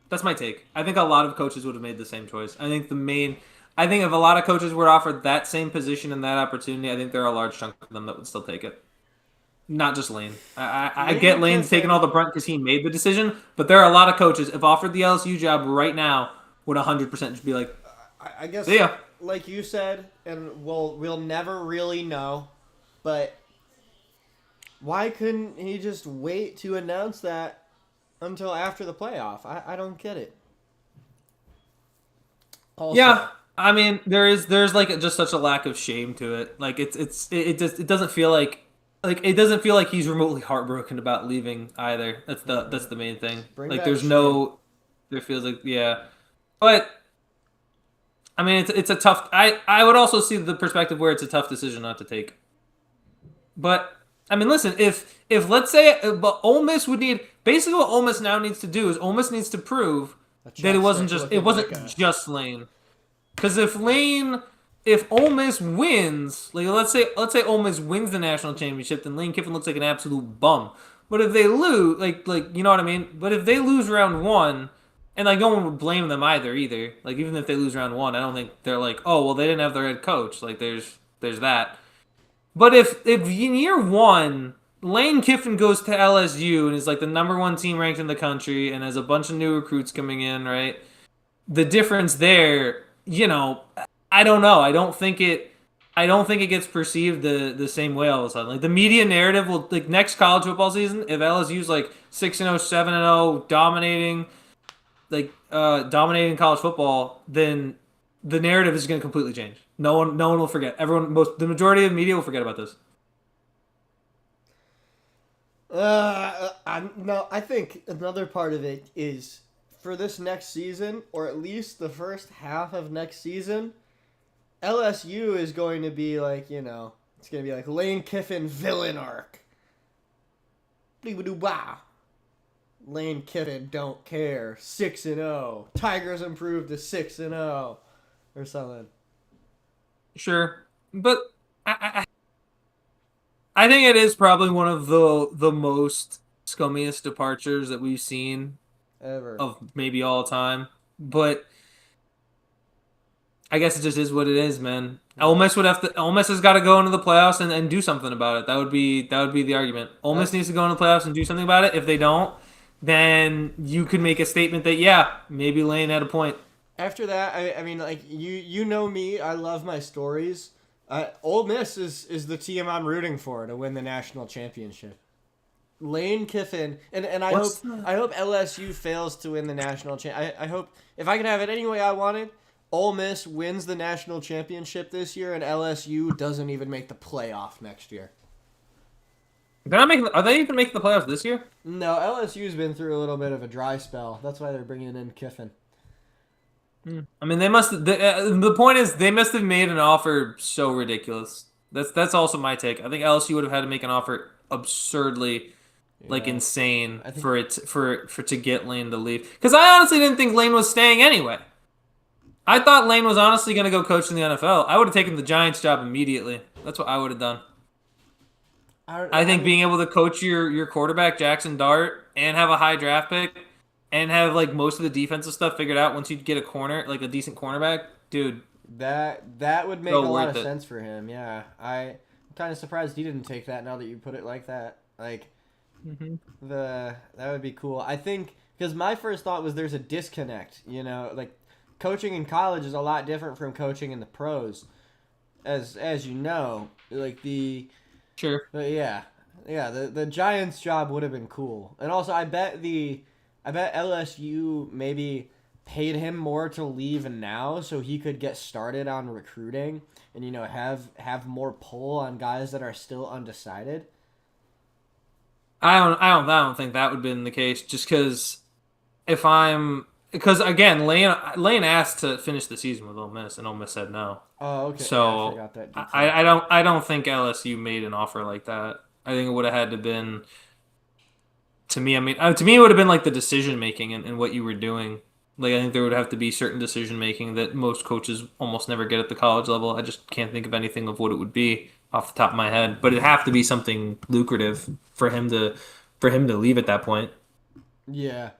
That's my take. I think a lot of coaches would have made the same choice. I think if a lot of coaches were offered that same position and that opportunity, I think there are a large chunk of them that would still take it. Not just Lane. I get Lane's taking all the brunt because he made the decision, but there are a lot of coaches, if offered the LSU job right now, would 100% just be like, I guess, see ya. Like you said, and we'll never really know, but why couldn't he just wait to announce that until after the playoff? I don't get it. Also, yeah, I mean, there's like just such a lack of shame to it. Like it doesn't feel like he's remotely heartbroken about leaving either. That's the main thing. There feels like, yeah. But I mean, it's a tough. I would also see the perspective where it's a tough decision not to take. But I mean, listen, if let's say, but Ole Miss would need, basically what Ole Miss now needs to do is Ole Miss needs to prove that it wasn't just Lane. Because if Ole Miss wins, like let's say Ole Miss wins the national championship, then Lane Kiffin looks like an absolute bum. But if they lose, like you know what I mean. But if they lose round 1. And, like, no one would blame them either. Like, even if they lose round 1, I don't think they're like, oh, well, they didn't have their head coach. Like, there's that. But if in year 1, Lane Kiffin goes to LSU and is, like, the number 1 team ranked in the country and has a bunch of new recruits coming in, right? The difference there, you know, I don't know. I don't think it gets perceived the same way all of a sudden. Like, the media narrative will, like, next college football season, if LSU's, like, 6-0, 7-0, dominating college football, then the narrative is going to completely change. No one will forget. The majority of the media will forget about this. No, I think another part of it is for this next season, or at least the first half of next season, LSU is going to be like, you know, it's going to be like Lane Kiffin villain arc. Blah. Lane Kiffin don't care. 6-0. Tigers improved to 6-0, or something. Sure, but I think it is probably one of the most scummiest departures that we've seen ever of maybe all time. But I guess it just is what it is, man. Ole Miss has got to go into the playoffs and do something about it. That would be the argument. Ole Miss needs to go into the playoffs and do something about it. If they don't, then you could make a statement that, yeah, maybe Lane had a point. After that, I mean, like, you know me, I love my stories. Ole Miss is the team I'm rooting for to win the national championship. Lane Kiffin, and I hope LSU fails to win the national championship. I hope, if I could have it any way I wanted, Ole Miss wins the national championship this year and LSU doesn't even make the playoff next year. Are they even making the playoffs this year? No, LSU's been through a little bit of a dry spell. That's why they're bringing in Kiffin. I mean, the point is they must have made an offer so ridiculous. That's also my take. I think LSU would have had to make an offer absurdly, insane to get Lane to leave. Because I honestly didn't think Lane was staying anyway. I thought Lane was honestly going to go coach in the NFL. I would have taken the Giants job immediately. That's what I would have done. I I think mean, being able to coach your quarterback Jackson Dart and have a high draft pick and have like most of the defensive stuff figured out once you get a corner like a decent cornerback, dude, that would make a so lot worth of it. sense for him. Yeah, I'm kind of surprised he didn't take that. Now that you put it like that, like Hmm. that would be cool. I think because my first thought was there's a disconnect. You know, like coaching in college is a lot different from coaching in the pros, as you know. Like Sure. but yeah, yeah. The Giants job would have been cool, and also I bet LSU maybe paid him more to leave now so he could get started on recruiting and have more pull on guys that are still undecided. I don't think that would have been the case just if I'm because again, Lane asked to finish the season with Ole Miss, and Ole Miss said no. Oh, okay. Yeah, I So forgot that I, detail. I don't I don't think LSU made an offer like that. I think it would have had to been to me. I mean, to me, it would have been like the decision making and what you were doing. Like I think there would have to be certain decision making that most coaches almost never get at the college level. I just can't think of anything of what it would be off the top of my head. But it'd have to be something lucrative for him to leave at that point. Yeah.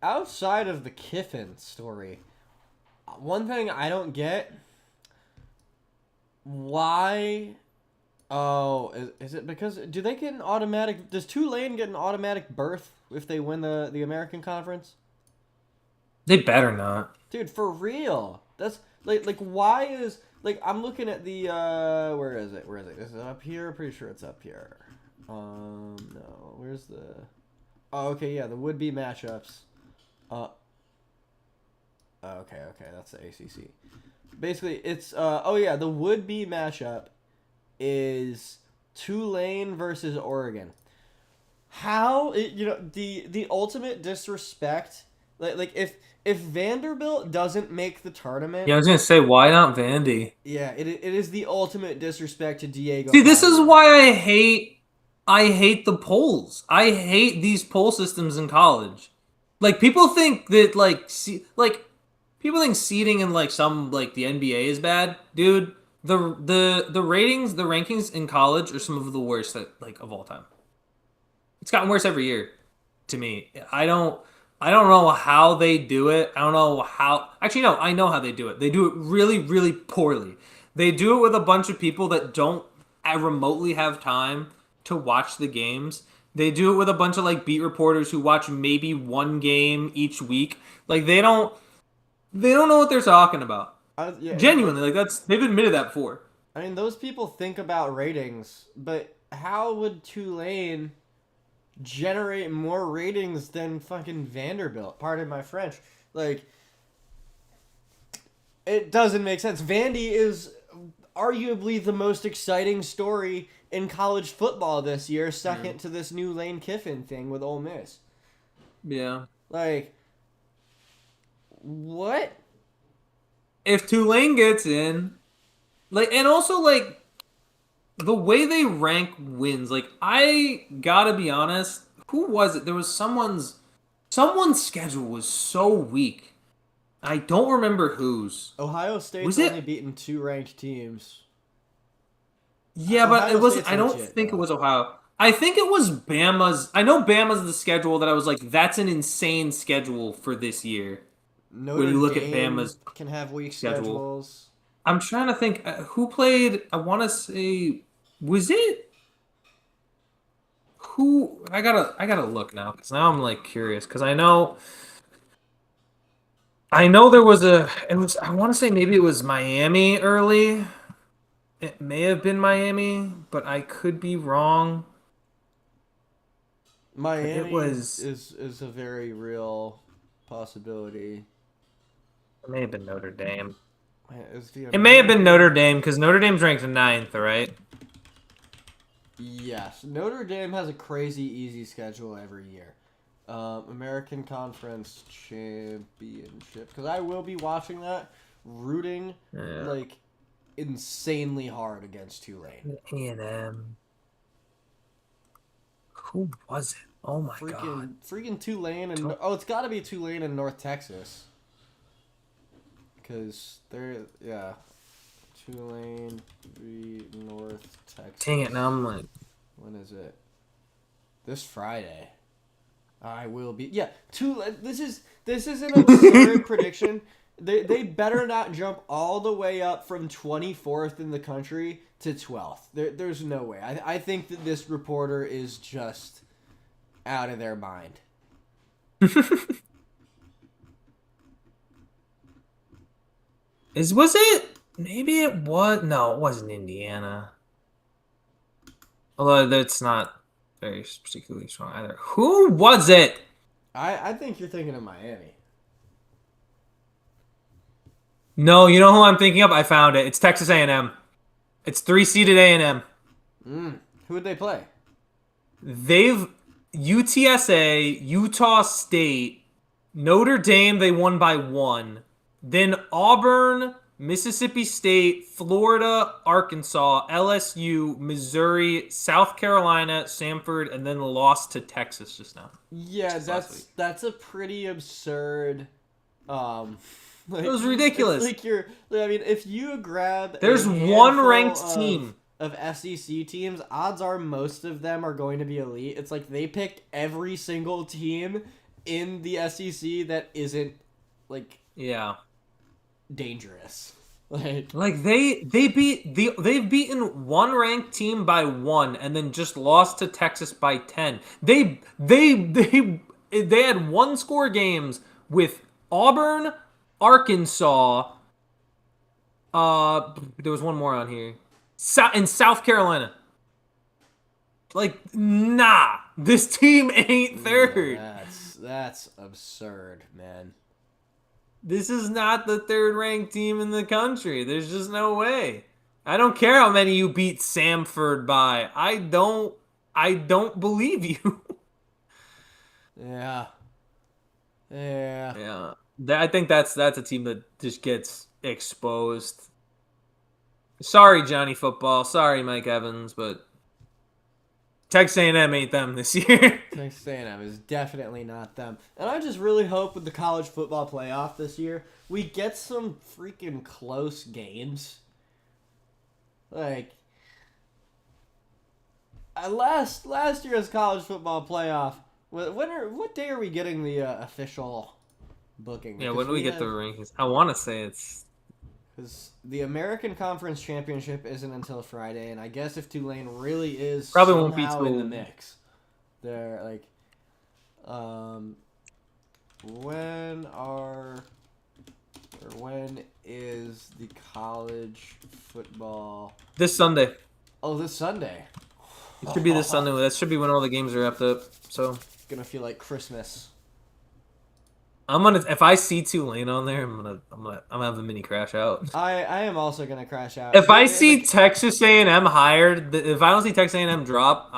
Outside of the Kiffin story, one thing I don't get why. Oh, is it because do they get an automatic? Does Tulane get an automatic berth if they win the American Conference? They better not. Dude, for real. That's like why is like I'm looking at the where is it? Where is it? Is it up here? Pretty sure it's up here. No. Where's the Oh, okay, yeah, the would be matchups. Uh okay, that's the ACC. Basically, it's oh yeah, the would be matchup is Tulane versus Oregon. The ultimate disrespect like if Vanderbilt doesn't make the tournament. Yeah, I was gonna say why not Vandy? Yeah, it is the ultimate disrespect to Diego See, this is Padua. why I hate the polls. I hate these poll systems in college. Like people think that people think seating in like some like the NBA is bad, dude. The ratings, the rankings in college are some of the worst that like of all time. It's gotten worse every year to me. I don't know how they do it. I don't know how actually no, I know how they do it. They do it really, really poorly. They do it with a bunch of people that don't remotely have time to watch the games. They do it with a bunch of like beat reporters who watch maybe one game each week. Like they don't know what they're talking about. Yeah, Genuinely, like that's they've admitted that before. I mean, those people think about ratings, but how would Tulane generate more ratings than fucking Vanderbilt? Pardon my French. Like, it doesn't make sense. Vandy is arguably the most exciting story in college football this year, second to this new Lane Kiffin thing with Ole Miss. Yeah. Like, what? If Tulane gets in, like and also like the way they rank wins, like I gotta be honest, who was it? There was someone's schedule was so weak. I don't remember whose. Ohio State's Was only it? beaten two ranked teams. Yeah, but it Ohio wasn't. State's I don't legit, think it though. was Ohio. I think it was Bama's. I know Bama's the schedule that I was like, that's an insane schedule for this year. When Notre you look at Dame Bama's can have weak schedule, schedules. I'm trying to think who played. I want to say, was it who? I gotta look now because now I'm like curious because I know there was a. It was. I want to say maybe it was Miami early. It may have been Miami, but I could be wrong. It Miami was. is a very real possibility. It may have been Notre Dame. Is the It may have been Notre American? Dame because Notre Dame's ranked ninth, right? Yes, Notre Dame has a crazy easy schedule every year. American Conference Championship, because I will be watching that, rooting Yeah. like insanely hard against Tulane. A&M. Who was it? Oh my god. Freaking Tulane and Don't- it's got to be Tulane in North Texas, because they're yeah. Tulane v. North Texas. Dang it! Now I'm like, when is it? This Friday. I will be. Yeah, this is an absurd prediction. They better not jump all the way up from 24th in the country to 12th. There's no way. I think that this reporter is just out of their mind. was it? Maybe it was. No, it wasn't Indiana. Although that's not very particularly strong either. Who was it? I think you're thinking of Miami. No, you know who I'm thinking of? I found it. It's Texas A&M. It's 3-seeded A&M. Who would they play? They've UTSA, Utah State, Notre Dame. They won by 1. Then Auburn, Mississippi State, Florida, Arkansas, LSU, Missouri, South Carolina, Samford, and then lost to Texas just now. Yeah, that's a pretty absurd. It was ridiculous. If you grab there's one ranked team of SEC teams, odds are most of them are going to be elite. It's like they picked every single team in the SEC that isn't dangerous. They've beaten one ranked team by 1 and then just lost to Texas by 10. They had 1-score games with Auburn, Arkansas. There was one more on here. In South Carolina. Nah, this team ain't third. Yeah, that's absurd, man. This is not the third-ranked team in the country. There's just no way. I don't care how many you beat Samford by. I don't believe you. Yeah. I think that's a team that just gets exposed. Sorry, Johnny Football. Sorry, Mike Evans, but Texas A&M ain't them this year. Texas A&M is definitely not them. And I just really hope with the college football playoff this year, we get some freaking close games. Last year's college football playoff, what day are we getting the official booking? Yeah, when do we get the rankings? I want to say it's... Because the American Conference Championship isn't until Friday, and I guess if Tulane really is probably won't be in the mix, they're when is the college football? This Sunday. Oh, this Sunday. It should be this Sunday. That should be when all the games are wrapped up. So gonna feel like Christmas. If I see Tulane on there, I'm gonna have a mini crash out. I am also gonna crash out. If I see Texas A&M higher, if I don't see Texas A&M drop,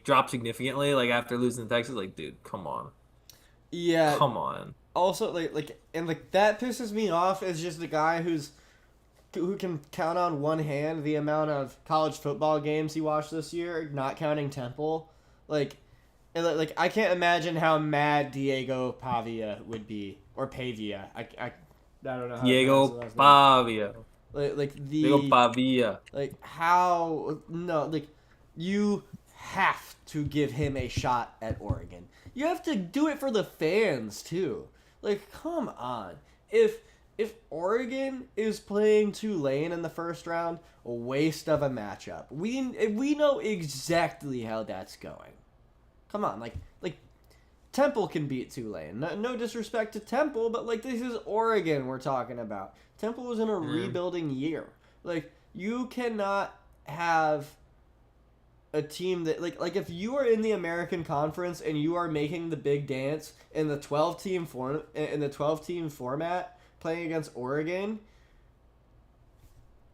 drop significantly, after losing to Texas, dude, come on. Yeah. Come on. Also, that pisses me off is just the guy who can count on one hand the amount of college football games he watched this year, not counting Temple. I can't imagine how mad Diego Pavia would be, or Pavia. I don't know how Diego Pavia. Diego Pavia. You have to give him a shot at Oregon. You have to do it for the fans too. Come on. If Oregon is playing Tulane in the first round, a waste of a matchup. We know exactly how that's going. Come on, Temple can beat Tulane. No disrespect to Temple, but this is Oregon we're talking about. Temple was in a rebuilding year. You cannot have a team that if you are in the American Conference and you are making the big dance in the 12-team format playing against Oregon,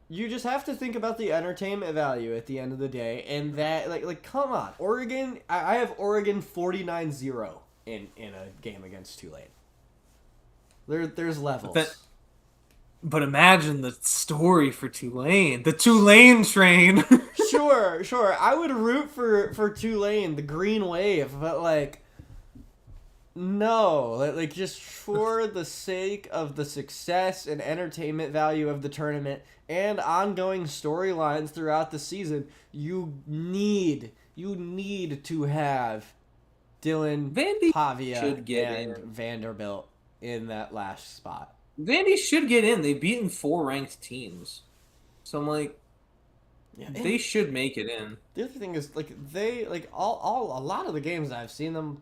you just have to think about the entertainment value at the end of the day, and that come on, Oregon. I have Oregon 49-0 in a game against Tulane. There's levels. But imagine the story for Tulane, the Tulane train. Sure. I would root for Tulane, the green wave, but No, like just for the sake of the success and entertainment value of the tournament and ongoing storylines throughout the season, you need to have Dylan Vandy Pavia should get and in. Vanderbilt in that last spot. Vandy should get in. They've beaten 4 ranked teams. So I'm like, Yeah, they should make it in. the other thing is like they like all a lot of the games I've seen them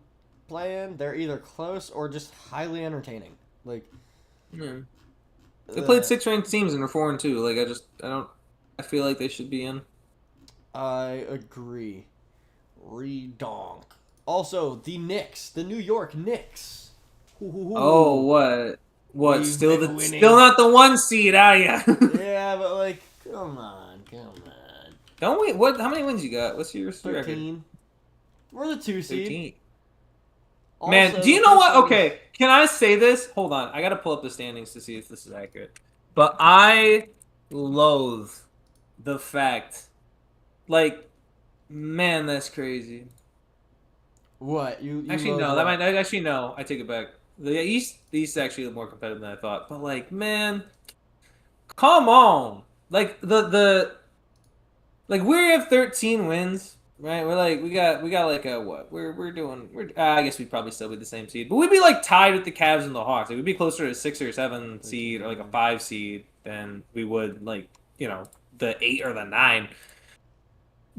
play in, they're either close or just highly entertaining. Like Yeah. They played 6 ranked teams and they're 4-2. Like I feel like they should be in. I agree. Redonk. Also, the Knicks, the New York Knicks. Ooh. Oh, what? What? We've Still been winning. still not the 1 seed, are ya? Yeah, but like, come on. Don't we? What? How many wins you got? What's your record? 13. We're the 2 seed. 13. Also, Man, do you know what? Okay, can I say this? Hold on, I gotta pull up the standings to see if this is accurate. But I loathe the fact, like, man, that's crazy. What you Actually, no, what? that might actually no. I take it back. The East is actually more competitive than I thought. But like, man, come on, like like we have 13 wins. Right, we're like we got like a what? I guess we'd probably still be the same seed, but we'd be like tied with the Cavs and the Hawks. Like, we'd be closer to a 6 or 7 seed or like a 5 seed than we would like the 8 or the 9.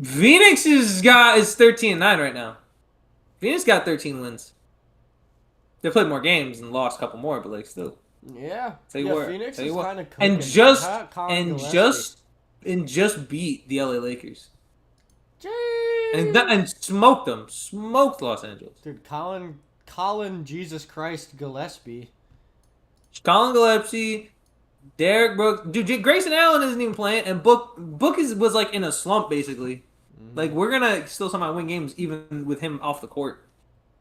Phoenix is 13-9 right now. Phoenix got 13 wins. They played more games and lost a couple more, but like still. Yeah. Phoenix is kind of and just beat the LA Lakers. And smoked them. Smoked Los Angeles. Dude, Colin Jesus Christ Gillespie. Colin Gillespie, Derek Brooks. Dude, Grayson Allen isn't even playing. And Book was like in a slump, basically. Mm-hmm. Like, we're going to still somehow win games even with him off the court.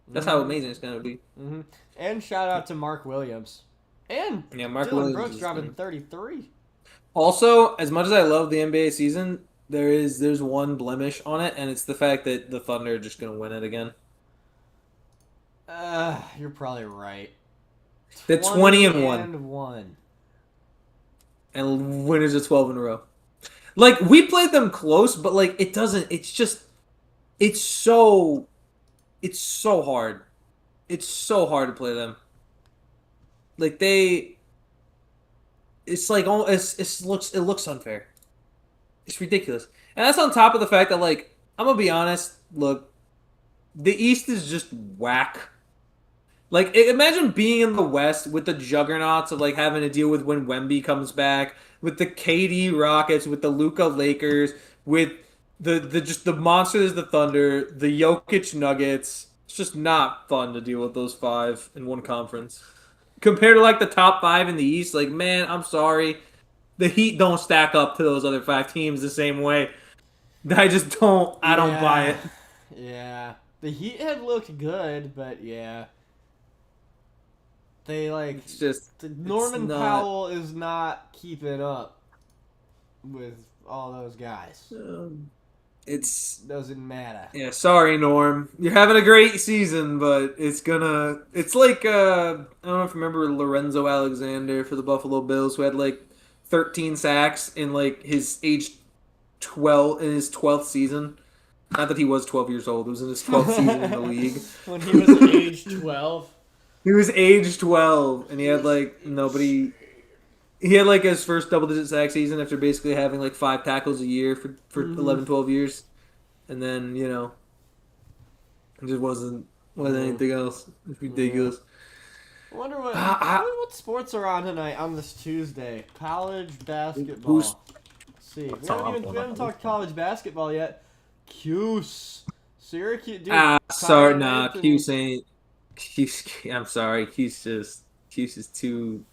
That's how amazing it's going to be. Mm-hmm. And shout out to Mark Williams. And Mark Dylan Williams Brooks dropping 33. Also, as much as I love the NBA season, there's one blemish on it, and it's the fact that the Thunder are just going to win it again. You're probably right. The 20-1. And winners of 12 in a row. Like, we played them close, but like it doesn't. It's so hard. It's so hard to play them. Like it's like it looks unfair. It's ridiculous. And that's on top of the fact that, like, I'm going to be honest, look, the East is just whack. Like, imagine being in the West with the juggernauts of, like, having to deal with when Wemby comes back, with the KD Rockets, with the Luka Lakers, with the monsters, the Thunder, the Jokic Nuggets. It's just not fun to deal with those 5 in one conference. Compared to, like, the top 5 in the East, like, man, I'm sorry. The Heat don't stack up to those other 5 teams the same way. I just don't. I don't buy it. Yeah. The Heat had looked good, but yeah. They like. It's just. Norman Powell is not keeping up with all those guys. It's. Doesn't matter. Yeah, sorry, Norm. You're having a great season, but it's gonna. It's like. I don't know if you remember Lorenzo Alexander for the Buffalo Bills, who had like 13 sacks in like his age 12 in his 12th season. Not that he was 12 years old. It was in his 12th season in the league. When he was age 12. He was age 12 and he had like nobody. He had like his first double-digit sack season after basically having like 5 tackles a year for 11, 12 years, and then it just wasn't anything else. It's ridiculous. I wonder what sports are on tonight on this Tuesday. College basketball. Let's see. We haven't talked college basketball yet. Cuse. Syracuse. Dude, sorry, nah. Cuse ain't. Cuse. I'm sorry. Cuse is too.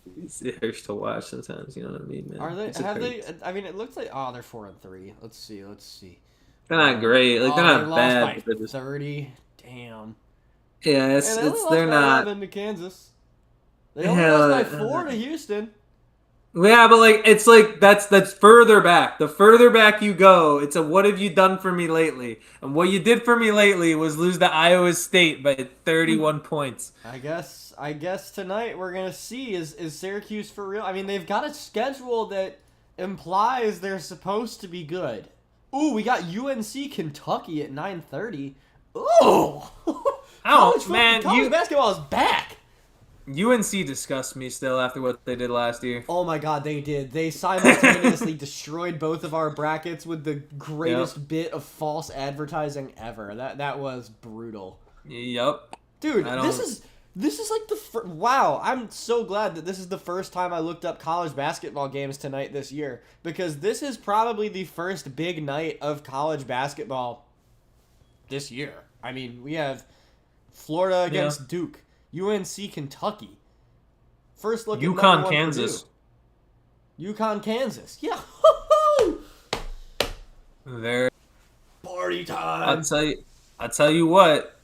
It hurts to watch sometimes. You know what I mean, man. Are they? Have they? I mean, it looks like they're 4-3. Let's see. They're not great. Like they're not they bad. Lost by 30. Damn. Yeah, they're not. 11 to Kansas. They only lost by 4 to Houston. Yeah, but like it's like that's further back. The further back you go, it's a what have you done for me lately? And what you did for me lately was lose to Iowa State by 31 points. I guess tonight we're gonna see is Syracuse for real? I mean, they've got a schedule that implies they're supposed to be good. Ooh, we got UNC Kentucky at 9:30. Ooh, Oh man, college basketball is back. UNC disgusts me still after what they did last year. Oh my god, they did. They simultaneously destroyed both of our brackets with the greatest bit of false advertising ever. That was brutal. Yep. Dude, this is like wow, I'm so glad that this is the first time I looked up college basketball games tonight this year, because this is probably the first big night of college basketball this year. I mean, we have Florida against Duke, UNC Kentucky. First look at UConn Kansas. UConn Kansas. Yeah. Very Party time. I'll tell you what.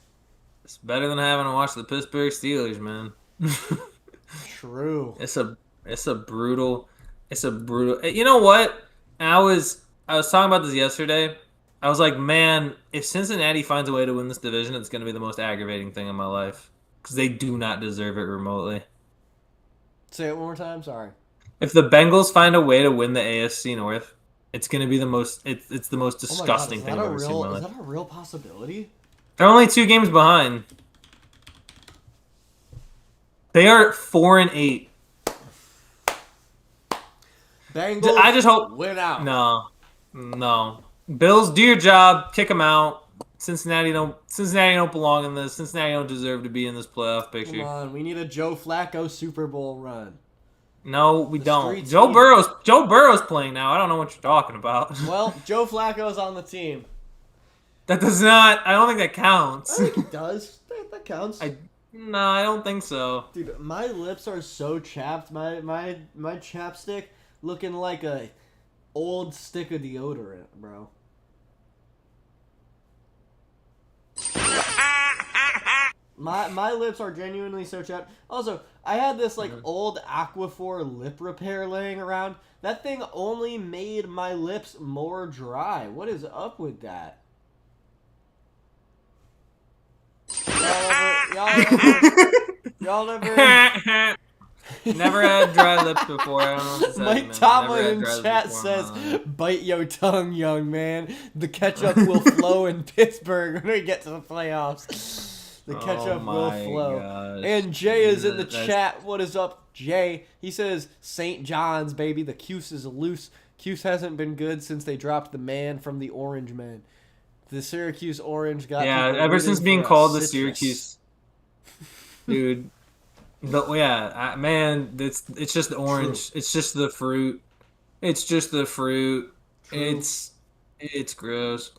It's better than having to watch the Pittsburgh Steelers, man. True. It's a brutal. You know what? I was talking about this yesterday. I was like, man, if Cincinnati finds a way to win this division, it's going to be the most aggravating thing in my life because they do not deserve it remotely. Say it one more time. Sorry. If the Bengals find a way to win the AFC North, it's going to be the most. It's the most disgusting thing I've ever seen in my life. Is that a real possibility? They're only 2 games behind. They are 4-8. Bengals. I just hope win out. No. Bills, do your job. Kick them out. Cincinnati don't belong in this. Cincinnati don't deserve to be in this playoff picture. Come on, we need a Joe Flacco Super Bowl run. No, we don't. Joe Burrow's playing now. I don't know what you're talking about. Well, Joe Flacco's on the team. That does not. I don't think that counts. I think it does. That counts. No, I don't think so. Dude, my lips are so chapped. My chapstick looking like a old stick of deodorant, bro. My lips are genuinely so chapped. Also, I had this old Aquaphor lip repair laying around. That thing only made my lips more dry. What is up with that? Y'all never Never had dry lips before. I don't know what to say, Mike Tomlin in chat says, "Bite your tongue, young man. The ketchup will flow in Pittsburgh when we get to the playoffs. The ketchup will flow." Gosh. And Jay is in the chat. What is up, Jay? He says, "St. John's, baby. The Cuse is loose. Cuse hasn't been good since they dropped the man from the Orange Men. The Syracuse Orange got ever since being called the Syracuse, dude." Man, it's just orange. True. It's just the fruit. True. It's gross.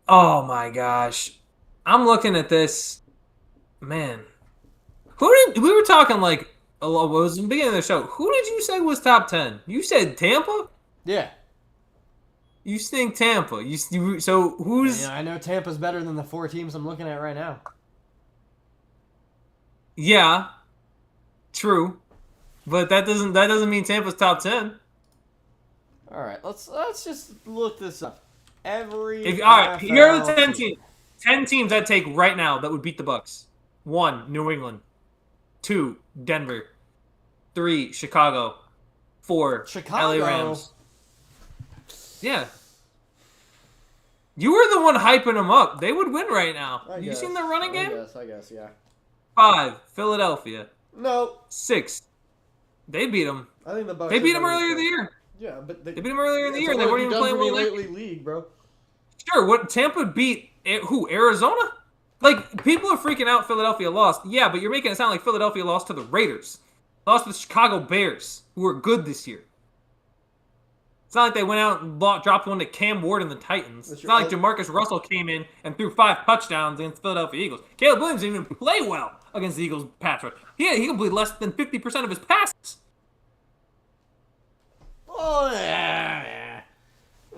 Oh my gosh, I'm looking at this, man. We were talking like it was in the beginning of the show. Who did you say was top 10? You said Tampa. Yeah. You think Tampa? So who's? I know Tampa's better than the 4 teams I'm looking at right now. Yeah, true, but that doesn't mean Tampa's top 10. All right, let's just look this up. All right, here are the 10 teams. 10 teams I'd take right now that would beat the Bucks. 1, New England. 2, Denver. 3, Chicago. 4, LA Rams. Yeah. You were the one hyping them up. They would win right now. You seen their running game? I guess, yeah. 5, Philadelphia. No. 6, they beat them. I think the Bucks. They beat them earlier in the year. Yeah, but they beat them earlier in the year. And they weren't even playing well lately league, bro. Sure. What Tampa beat? Who? Arizona? Like people are freaking out. Philadelphia lost. Yeah, but you're making it sound like Philadelphia lost to the Raiders, lost to the Chicago Bears, who are good this year. It's not like they went out and dropped one to Cam Ward and the Titans. It's not like Jamarcus Russell came in and threw 5 touchdowns against the Philadelphia Eagles. Caleb Williams didn't even play well against the Eagles pass rush. He completed less than 50% of his passes. Oh, yeah.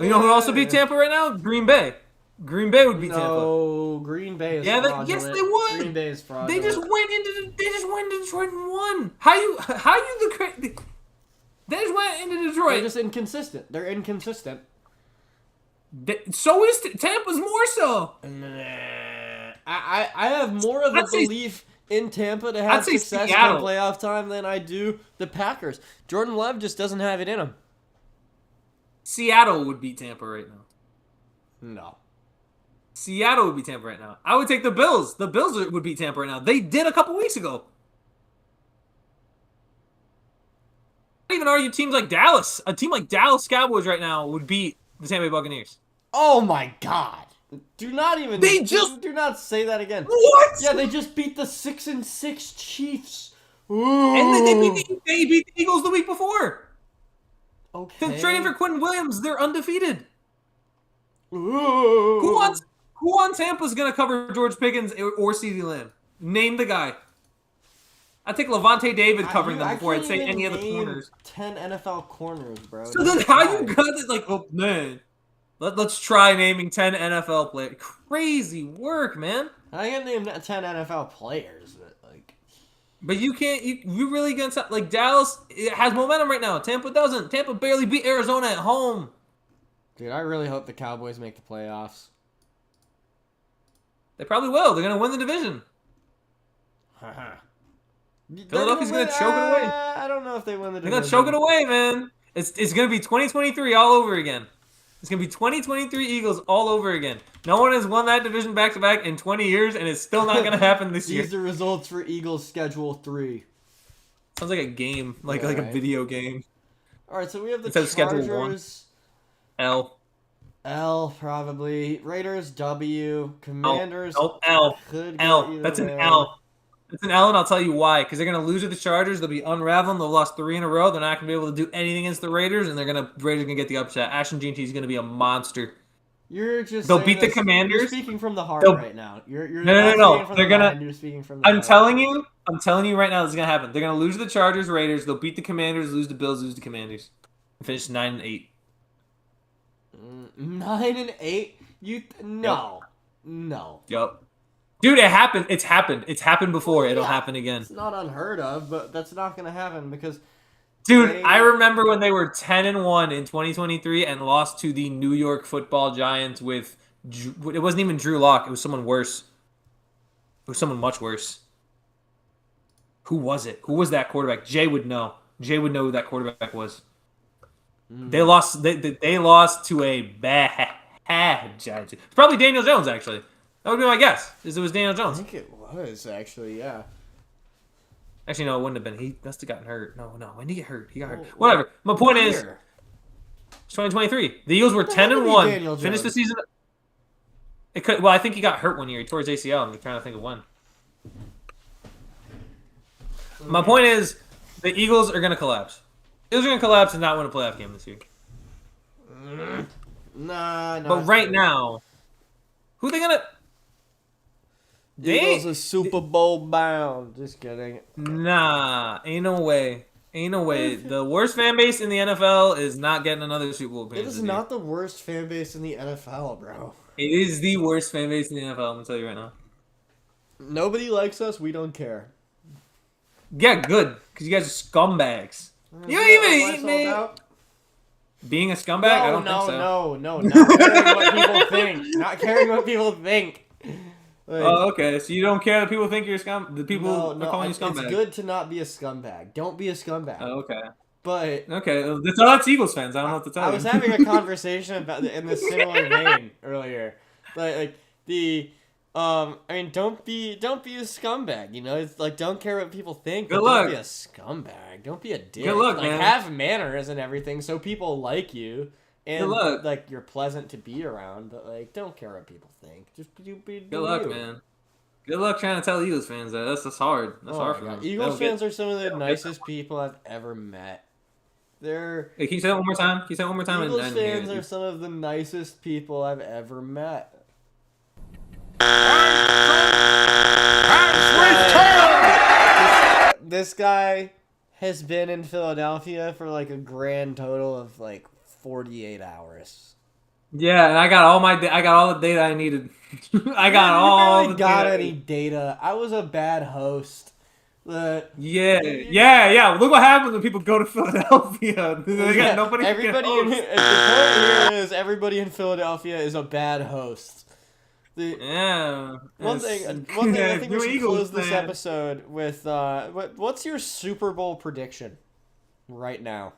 You know who also beat Tampa right now? Green Bay. Green Bay would beat Tampa. No, Green Bay is fraudulent. Yes, they would. Green Bay is fraudulent. They just went into Detroit and won. How you the They just went into They're Detroit. just inconsistent. They're inconsistent. So is Tampa's more so. I have more of a belief in Tampa to have success in playoff time than I do the Packers. Jordan Love just doesn't have it in him. Seattle would beat Tampa right now. No. Seattle would beat Tampa right now. I would take the Bills. The Bills would beat Tampa right now. They did a couple weeks ago. I even argue teams like Dallas. A team like Dallas Cowboys right now would beat the Tampa Bay Buccaneers. Oh my God! Do not even. Do not say that again. What? Yeah, they just beat the 6-6 Chiefs. Ooh. And then they beat the Eagles the week before. Okay. Since trading for Quentin Williams, they're undefeated. Ooh. Who on Tampa's gonna cover George Pickens or CeeDee Lamb? Name the guy. I take Levante David covering them before I'd say any of the corners. 10 NFL corners, bro. So then how you got it? Like, oh man, let's try naming 10 NFL players. Crazy work, man. I can name 10 NFL players, but you can't. You really gonna like Dallas? It has momentum right now. Tampa doesn't. Tampa barely beat Arizona at home. Dude, I really hope the Cowboys make the playoffs. They probably will. They're gonna win the division. Philadelphia's gonna choke it away. I don't know if they win the division. They're gonna choke it away, man. It's gonna be 2023 all over again. It's gonna be 2023 Eagles all over again. No one has won that division back to back in 20 years, and it's still not gonna happen this year. These are results for Eagles Schedule 3. Sounds like a game, like a video game. All right, so we have the Chargers. Schedule 1. L probably. Raiders W. Commanders. L. That's an L. It's an L, and I'll tell you why. Because they're going to lose to the Chargers. They'll be unraveling. They'll lost 3 in a row. They're not going to be able to do anything against the Raiders, and Raiders are going to get the upset. Ashton Jeanty is going to be a monster. They'll beat the Commanders. You're speaking from the heart right now. You're no. They're gonna. You're speaking from the I'm heart. telling you right now, this is gonna happen. They're gonna lose to the Chargers, Raiders. They'll beat the Commanders, lose the Bills, lose the Commanders, and finish 9-8. 9-8? No. Yup. Dude, it happened. It's happened. It's happened before. It'll happen again. It's not unheard of, but that's not gonna happen because. Dude, I remember when they were 10-1 in 2023 and lost to the New York Football Giants with. It wasn't even Drew Lock. It was someone worse. It was someone much worse. Who was it? Who was that quarterback? Jay would know. Jay would know who that quarterback was. They lost. They lost to a bad Giants. It's probably Daniel Jones. Actually, that would be my guess. It was Daniel Jones. I think it was actually, yeah. Actually, no, it wouldn't have been. He must have gotten hurt. No. When did he get hurt? He got hurt. Whatever. My point is, it's 2023. The Eagles were 10-1. Finished the season. It could. Well, I think he got hurt one year. He tore his ACL. I'm trying to think of when. My point is, the Eagles are going to collapse. The Eagles are going to collapse and not win a playoff game this year. Nah. But right now, who are they going to... Eagles are Super Bowl bound. Just kidding. Nah, ain't no way. The worst fan base in the NFL is not getting another Super Bowl appearance. It is not the worst fan base in the NFL, bro. It is the worst fan base in the NFL, I'm going to tell you right now. Nobody likes us. We don't care. Yeah, good. Because you guys are scumbags. You don't even... Being a scumbag? I don't think so. No. Not caring what people think. Not caring what people think. Like, oh, okay. So you don't care that people think you're a scum? The people are calling you scumbag. It's good to not be a scumbag. Don't be a scumbag. Oh, okay. But okay, that's Eagles fans. I don't know what to tell you. I was having a conversation about in this similar vein earlier. But don't be a scumbag. You know, it's like don't care what people think. Good luck. Don't be a scumbag. Don't be a dick. Good luck, man. Have manners and everything, so people like you. And good luck. You're pleasant to be around, but don't care what people think. Just be good luck, man. Good luck trying to tell Eagles fans that. That's hard. That's hard for them. Eagles fans are some of the nicest people I've ever met. Hey, can you say that one more time? Eagles fans are some of the nicest people I've ever met. This guy has been in Philadelphia for a grand total of 48 hours. Yeah, and I got all the data I needed. I got all the data. Any data. I was a bad host. Yeah. Look what happens when people go to Philadelphia. They got nobody. Everybody in the point here is everybody in Philadelphia is a bad host. Yeah. One thing I think we should close this fan. episode with. What's your Super Bowl prediction right now?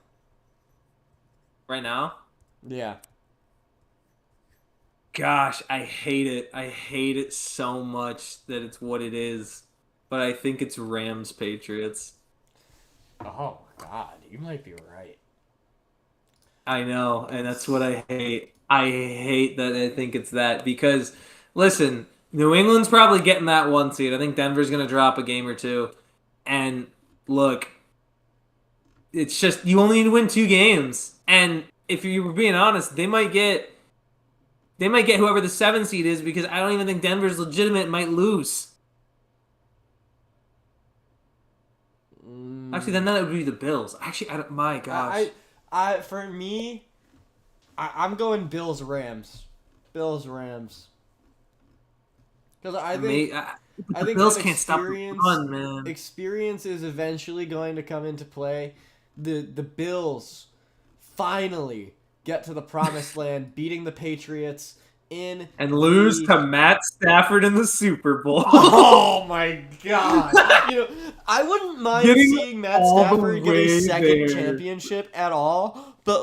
Right now? Yeah. Gosh, I hate it. I hate it so much that it's what it is. But I think it's Rams Patriots. Oh God, you might be right. I know, and that's what I hate. I hate that I think it's that because, listen, New England's probably getting that 1 seed. I think Denver's going to drop a game or two. And look, it's just you only need to win 2 games. And if you were being honest, they might get whoever the 7 seed is because I don't even think Denver's legitimate and might lose. Actually, then that would be the Bills. Actually, my gosh. For me, I'm going Bills Rams. Bills Rams. Because I think the Bills can't stop the run, man. Experience is eventually going to come into play. The Bills finally get to the promised land, beating the Patriots and lose to Matt Stafford in the Super Bowl. Oh my God! I wouldn't mind seeing Matt Stafford get a second championship at all, but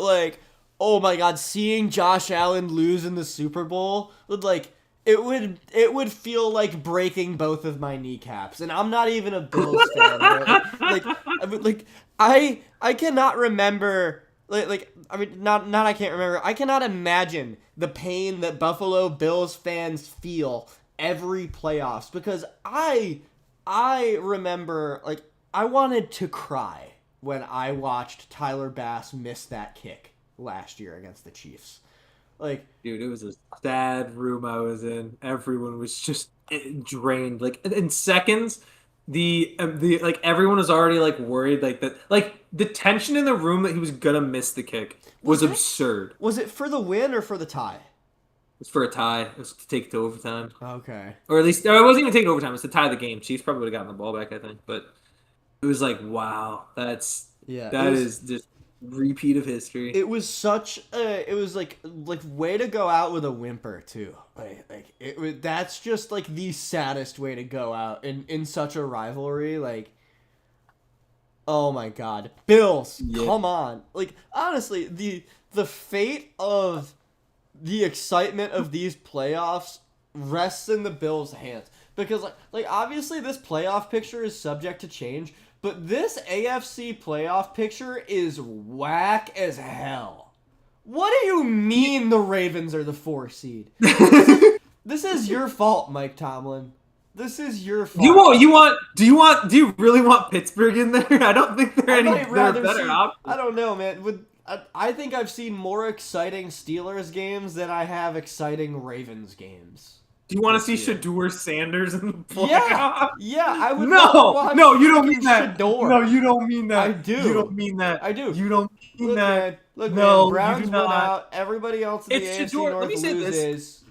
oh my God, seeing Josh Allen lose in the Super Bowl would it would feel like breaking both of my kneecaps, and I'm not even a Bills fan. Right? I cannot remember. I can't remember. I cannot imagine the pain that Buffalo Bills fans feel every playoffs because I remember I wanted to cry when I watched Tyler Bass miss that kick last year against the Chiefs. Dude, it was a sad room I was in. Everyone was just drained. In seconds, the everyone was already worried that the tension in the room that he was gonna miss the kick was absurd. Was it for the win or for the tie? It was for a tie. It was to take it to overtime. Okay. Or at least it wasn't even taking overtime. It was to tie the game. Chiefs probably would have gotten the ball back, I think. But it was wow, that is just repeat of history. It was such a, it was way to go out with a whimper too. That's just the saddest way to go out in such a rivalry. Oh my God, Bills, come on! Honestly, the fate of the excitement of these playoffs rests in the Bills' hands because obviously this playoff picture is subject to change. But this AFC playoff picture is whack as hell. What do you mean the Ravens are the 4 seed? This is your fault, Mike Tomlin. This is your fault. Do you really want Pittsburgh in there? I don't think they're better options. I don't know, man. I think I've seen more exciting Steelers games than I have exciting Ravens games. Do you want to see Shedeur Sanders in the playoffs? Yeah, I would. No, you don't mean that. Shedeur. No, you don't mean that. I do. You don't mean that. I do. You don't mean that. Man, no, Browns you do went not. out. Everybody else in the AFC North let me say loses. This.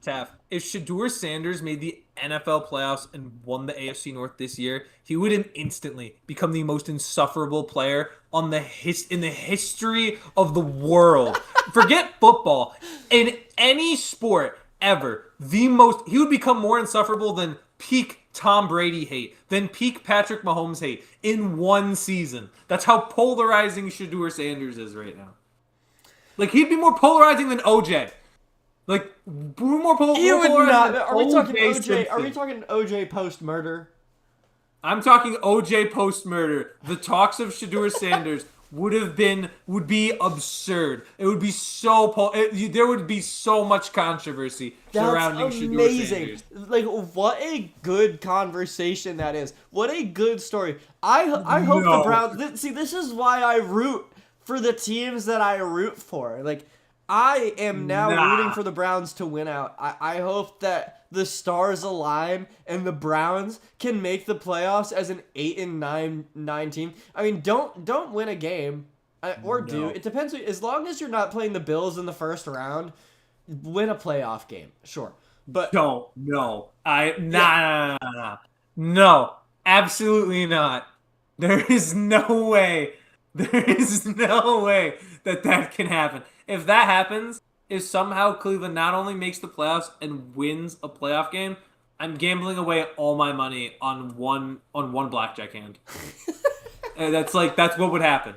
Taff, if Shedeur Sanders made the NFL playoffs and won the AFC North this year, he would have instantly become the most insufferable player in the history of the world. Forget football. In any sport ever, he would become more insufferable than peak Tom Brady hate, than peak Patrick Mahomes hate in one season. That's how polarizing Shedeur Sanders is right now. He'd be more polarizing than OJ. More polarizing. You would not. Are we talking OJ? Are we talking OJ post murder? I'm talking OJ post murder. The talks of Shedeur Sanders would be absurd. It would be there would be so much controversy surrounding Shedeur Sanders. What a good conversation that is. What a good story. I hope the Browns. This is why I root for the teams that I root for. I am now rooting for the Browns to win out. I hope that the stars align and the Browns can make the playoffs as an 8-9 team. I mean, don't win a game, do. It depends. As long as you're not playing the Bills in the first round, win a playoff game, sure. But no. Absolutely not. There is no way. There is no way that that can happen. If that happens, if somehow Cleveland not only makes the playoffs and wins a playoff game, I'm gambling away all my money on one blackjack hand. And that's what would happen.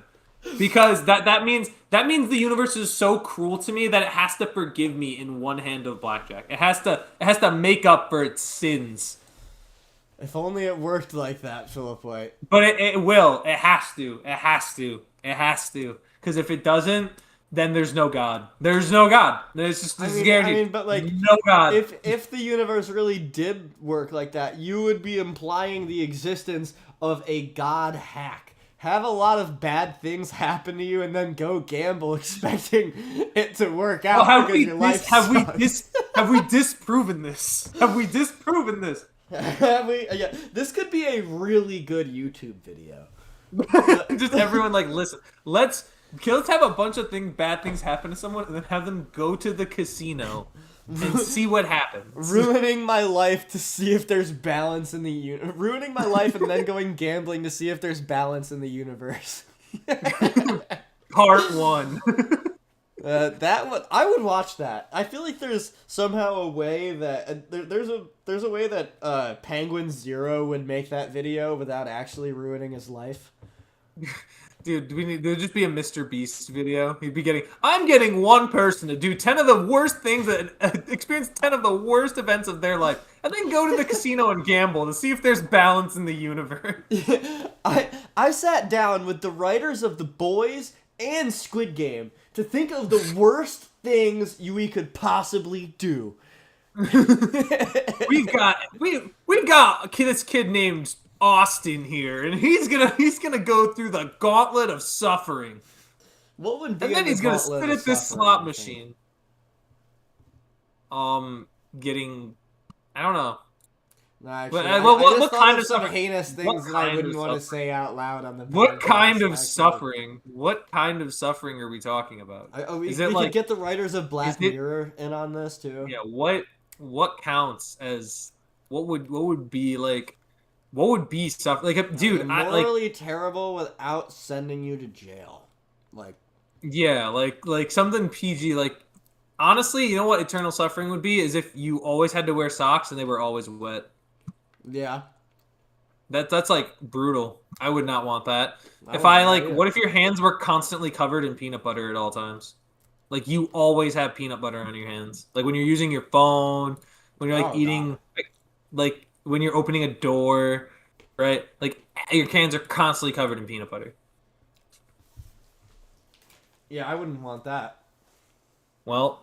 Because that means the universe is so cruel to me that it has to forgive me in one hand of blackjack. It has to make up for its sins. If only it worked like that, Philip White. But it will. It has to. It has to. It has to. Because if it doesn't, then there's no God. There's no God. There's just guaranteed. But like, no God. If the universe really did work like that, you would be implying the existence of a God hack. Have a lot of bad things happen to you, and then go gamble expecting it to work out. Well, have we disproven this? Have we disproven this? Yeah, this could be a really good YouTube video. Just everyone listen. Let's have a bunch of bad things happen to someone, and then have them go to the casino and see what happens. Ruining my life to see if there's balance in the ruining my life and then going gambling to see if there's balance in the universe. Part 1. I would watch that. I feel like there's somehow a way that there's a way that Penguin Zero would make that video without actually ruining his life. Dude, there'd just be a Mr. Beast video. He'd be I'm getting one person to do 10 of the worst things experience 10 of the worst events of their life, and then go to the casino and gamble to see if there's balance in the universe. I sat down with the writers of The Boys and Squid Game to think of the worst things we could possibly do. we've got this kid named Austin here, and he's gonna go through the gauntlet of suffering. What would be? And then he's gonna spit at this slot machine. Getting, I don't know. No, actually, but, what kind of some heinous things that I wouldn't want to say out loud on the podcast. What kind of suffering? What kind of suffering are we talking about? We could get the writers of Black Mirror in on this too. Yeah, what counts as what would be like? What would be suffering? Like, dude, morally terrible without sending you to jail. Like, yeah, like something PG. Like, honestly, you know what eternal suffering would be is if you always had to wear socks and they were always wet. Yeah. That's like brutal. I would not want that. What if your hands were constantly covered in peanut butter at all times? Like, you always have peanut butter on your hands. Like when you're using your phone, when you're eating, like when you're opening a door, right? Like your hands are constantly covered in peanut butter. Yeah, I wouldn't want that. Well,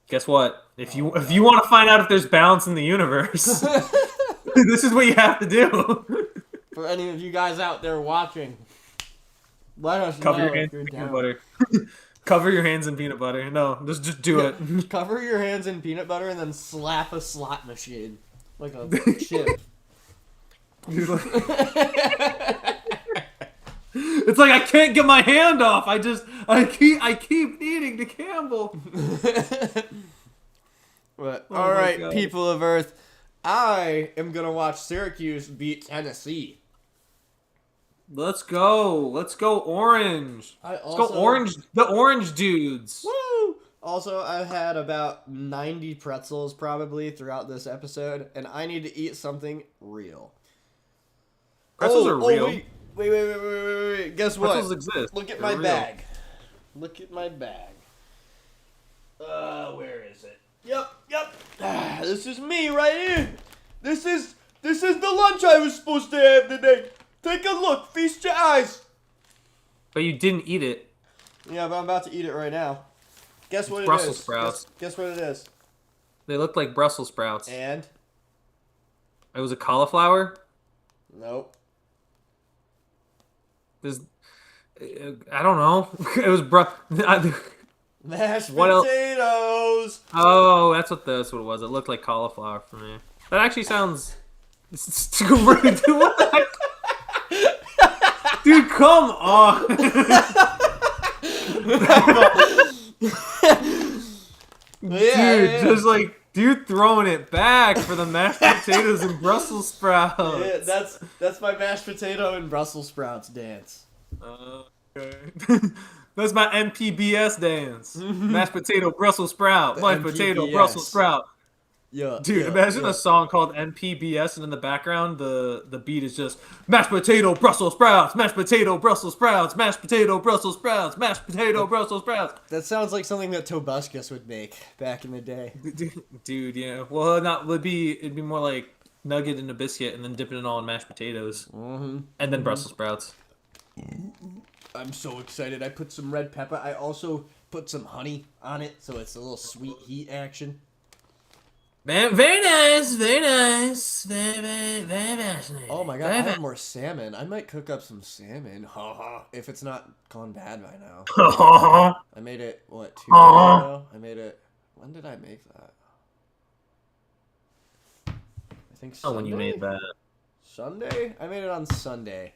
guess what? If you want to find out if there's balance in the universe, this is what you have to do. For any of you guys out there watching, let us cover know your hands if you're in peanut down. butter. Cover your hands in peanut butter. No, just do it. Cover your hands in peanut butter and then slap a slot machine like a chip. It's like I can't get my hand off. I keep needing to gamble. But, all right, people of Earth, I am gonna watch Syracuse beat Tennessee. Let's go orange. Let's go orange. The orange dudes. Woo! Also, I've had about 90 pretzels probably throughout this episode, and I need to eat something real. Pretzels are real. Wait. Guess what? Pretzels exist. Look at They're my real. bag. Look at my bag. Where is it? Yep. This is me right here. This is the lunch I was supposed to have today. Take a look. Feast your eyes. But you didn't eat it. Yeah, but I'm about to eat it right now. Guess what Brussels sprouts. Guess what it is. They look like Brussels sprouts. And? It was a cauliflower? Nope. I don't know. It was Mashed What else? potatoes. Oh, that's what it was. It looked like cauliflower for me. That actually sounds. Dude, what the heck? Dude, come on. Yeah. Just like Dude throwing it back for the mashed potatoes and Brussels sprouts. Yeah, that's my mashed potato and Brussels sprouts dance. Okay. That's my MPBS dance. Mashed potato, Brussels sprout. Mashed potato, Brussels sprout. Yeah, Dude, imagine a song called MPBS and in the background the beat is just mashed potato, Brussels sprouts, mashed potato, Brussels sprouts, mashed potato, Brussels sprouts, mashed potato, Brussels sprouts. That sounds like something that Tobuscus would make back in the day. Dude, yeah. Well, it'd be more like nugget and a biscuit and then dipping it all in mashed potatoes. And then Brussels sprouts. I'm so excited. I put some red pepper. I also put some honey on it, so it's a little sweet heat action. Man, very nice, very nice, very fascinating. Oh my god, I have more salmon. I might cook up some salmon. If it's not gone bad by now. I made it, 2 days ago? I made it, when did I make that? I think Sunday? Oh, when you made that. Sunday? I made it on Sunday.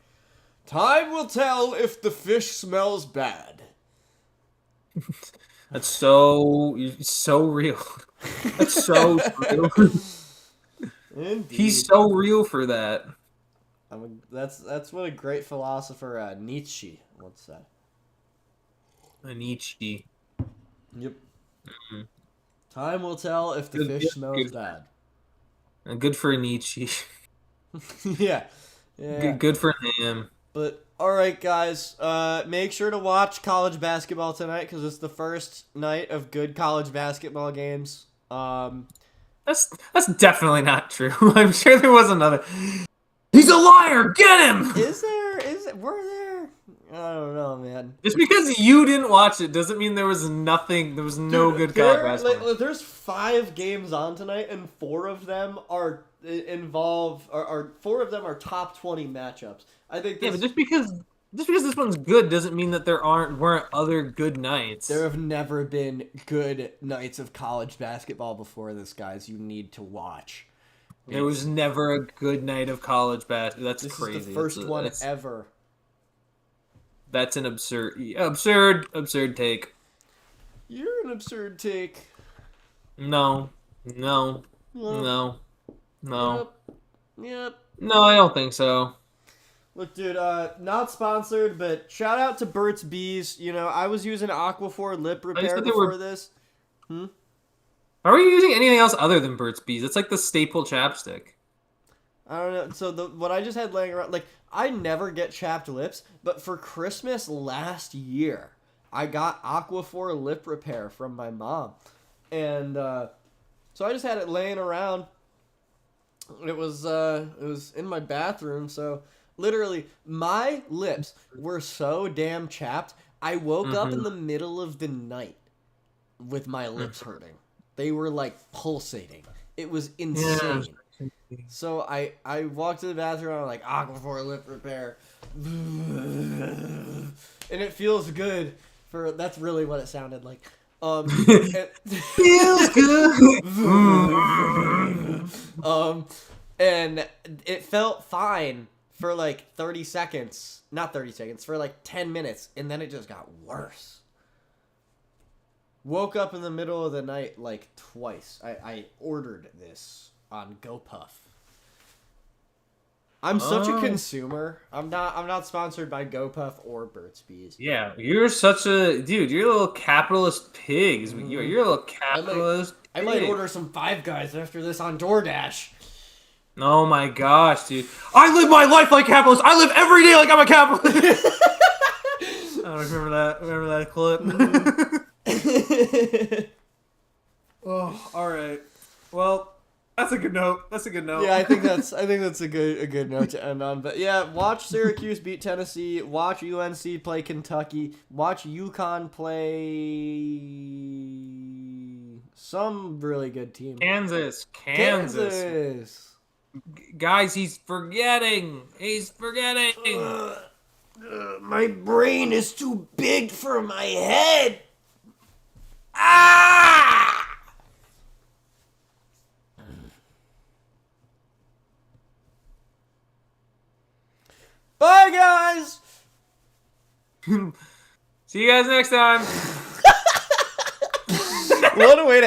Time will tell if the fish smells bad. That's so real. That's so real. Indeed. He's so real for that. That's what a great philosopher Nietzsche once said. Nietzsche. Yep. Time will tell if the fish smells bad. Good for Nietzsche. Yeah. Good for him. But all right, guys, make sure to watch college basketball tonight because it's the first night of good college basketball games. That's definitely not true. I'm sure there was another. He's a liar. Get him. Were there? I don't know, man. Just because you didn't watch it doesn't mean there was nothing. There was no good college basketball. There's 5 games on tonight, and 4 of them are top 20 matchups. I think. Yeah, but just because this one's good doesn't mean that there weren't other good nights. There have never been good nights of college basketball before this, guys. You need to watch. There was never a good night of college basketball. That's crazy. This is the first one ever. That's an absurd take. You're an absurd take. No. Yep. No, I don't think so. Look, dude, not sponsored, but shout out to Burt's Bees. You know, I was using Aquaphor lip repair before this. Are you using anything else other than Burt's Bees? It's like the staple chapstick. I don't know. So what I just had laying around, like, I never get chapped lips, but for Christmas last year, I got Aquaphor lip repair from my mom. And so I just had it laying around. It was in my bathroom, so literally my lips were so damn chapped. I woke up in the middle of the night with my lips hurting. They were like pulsating. It was insane. Yeah. So I walked to the bathroom and I'm like, Aquaphor lip repair. And it feels good that's really what it sounded like. It feels good. And it felt fine for like 30 seconds. Not 30 seconds, for like 10 minutes. And then it just got worse. Woke up in the middle of the night like twice. I ordered this on GoPuff. I'm such a consumer. I'm not sponsored by GoPuff or Burt's Bees. Yeah, you're such a dude. You're a little capitalist pig. You're a little capitalist. I might order some Five Guys after this on DoorDash. Oh my gosh, dude! I live my life like capitalist. I live every day like I'm a capitalist. I remember that. Remember that clip. Oh, all right. Well, that's a good note. Yeah, I think that's a good note to end on. But yeah, watch Syracuse beat Tennessee. Watch UNC play Kentucky. Watch UConn play some really good team. Kansas. Guys, he's forgetting. My brain is too big for my head. Ah! Bye, guys. See you guys next time. What a way to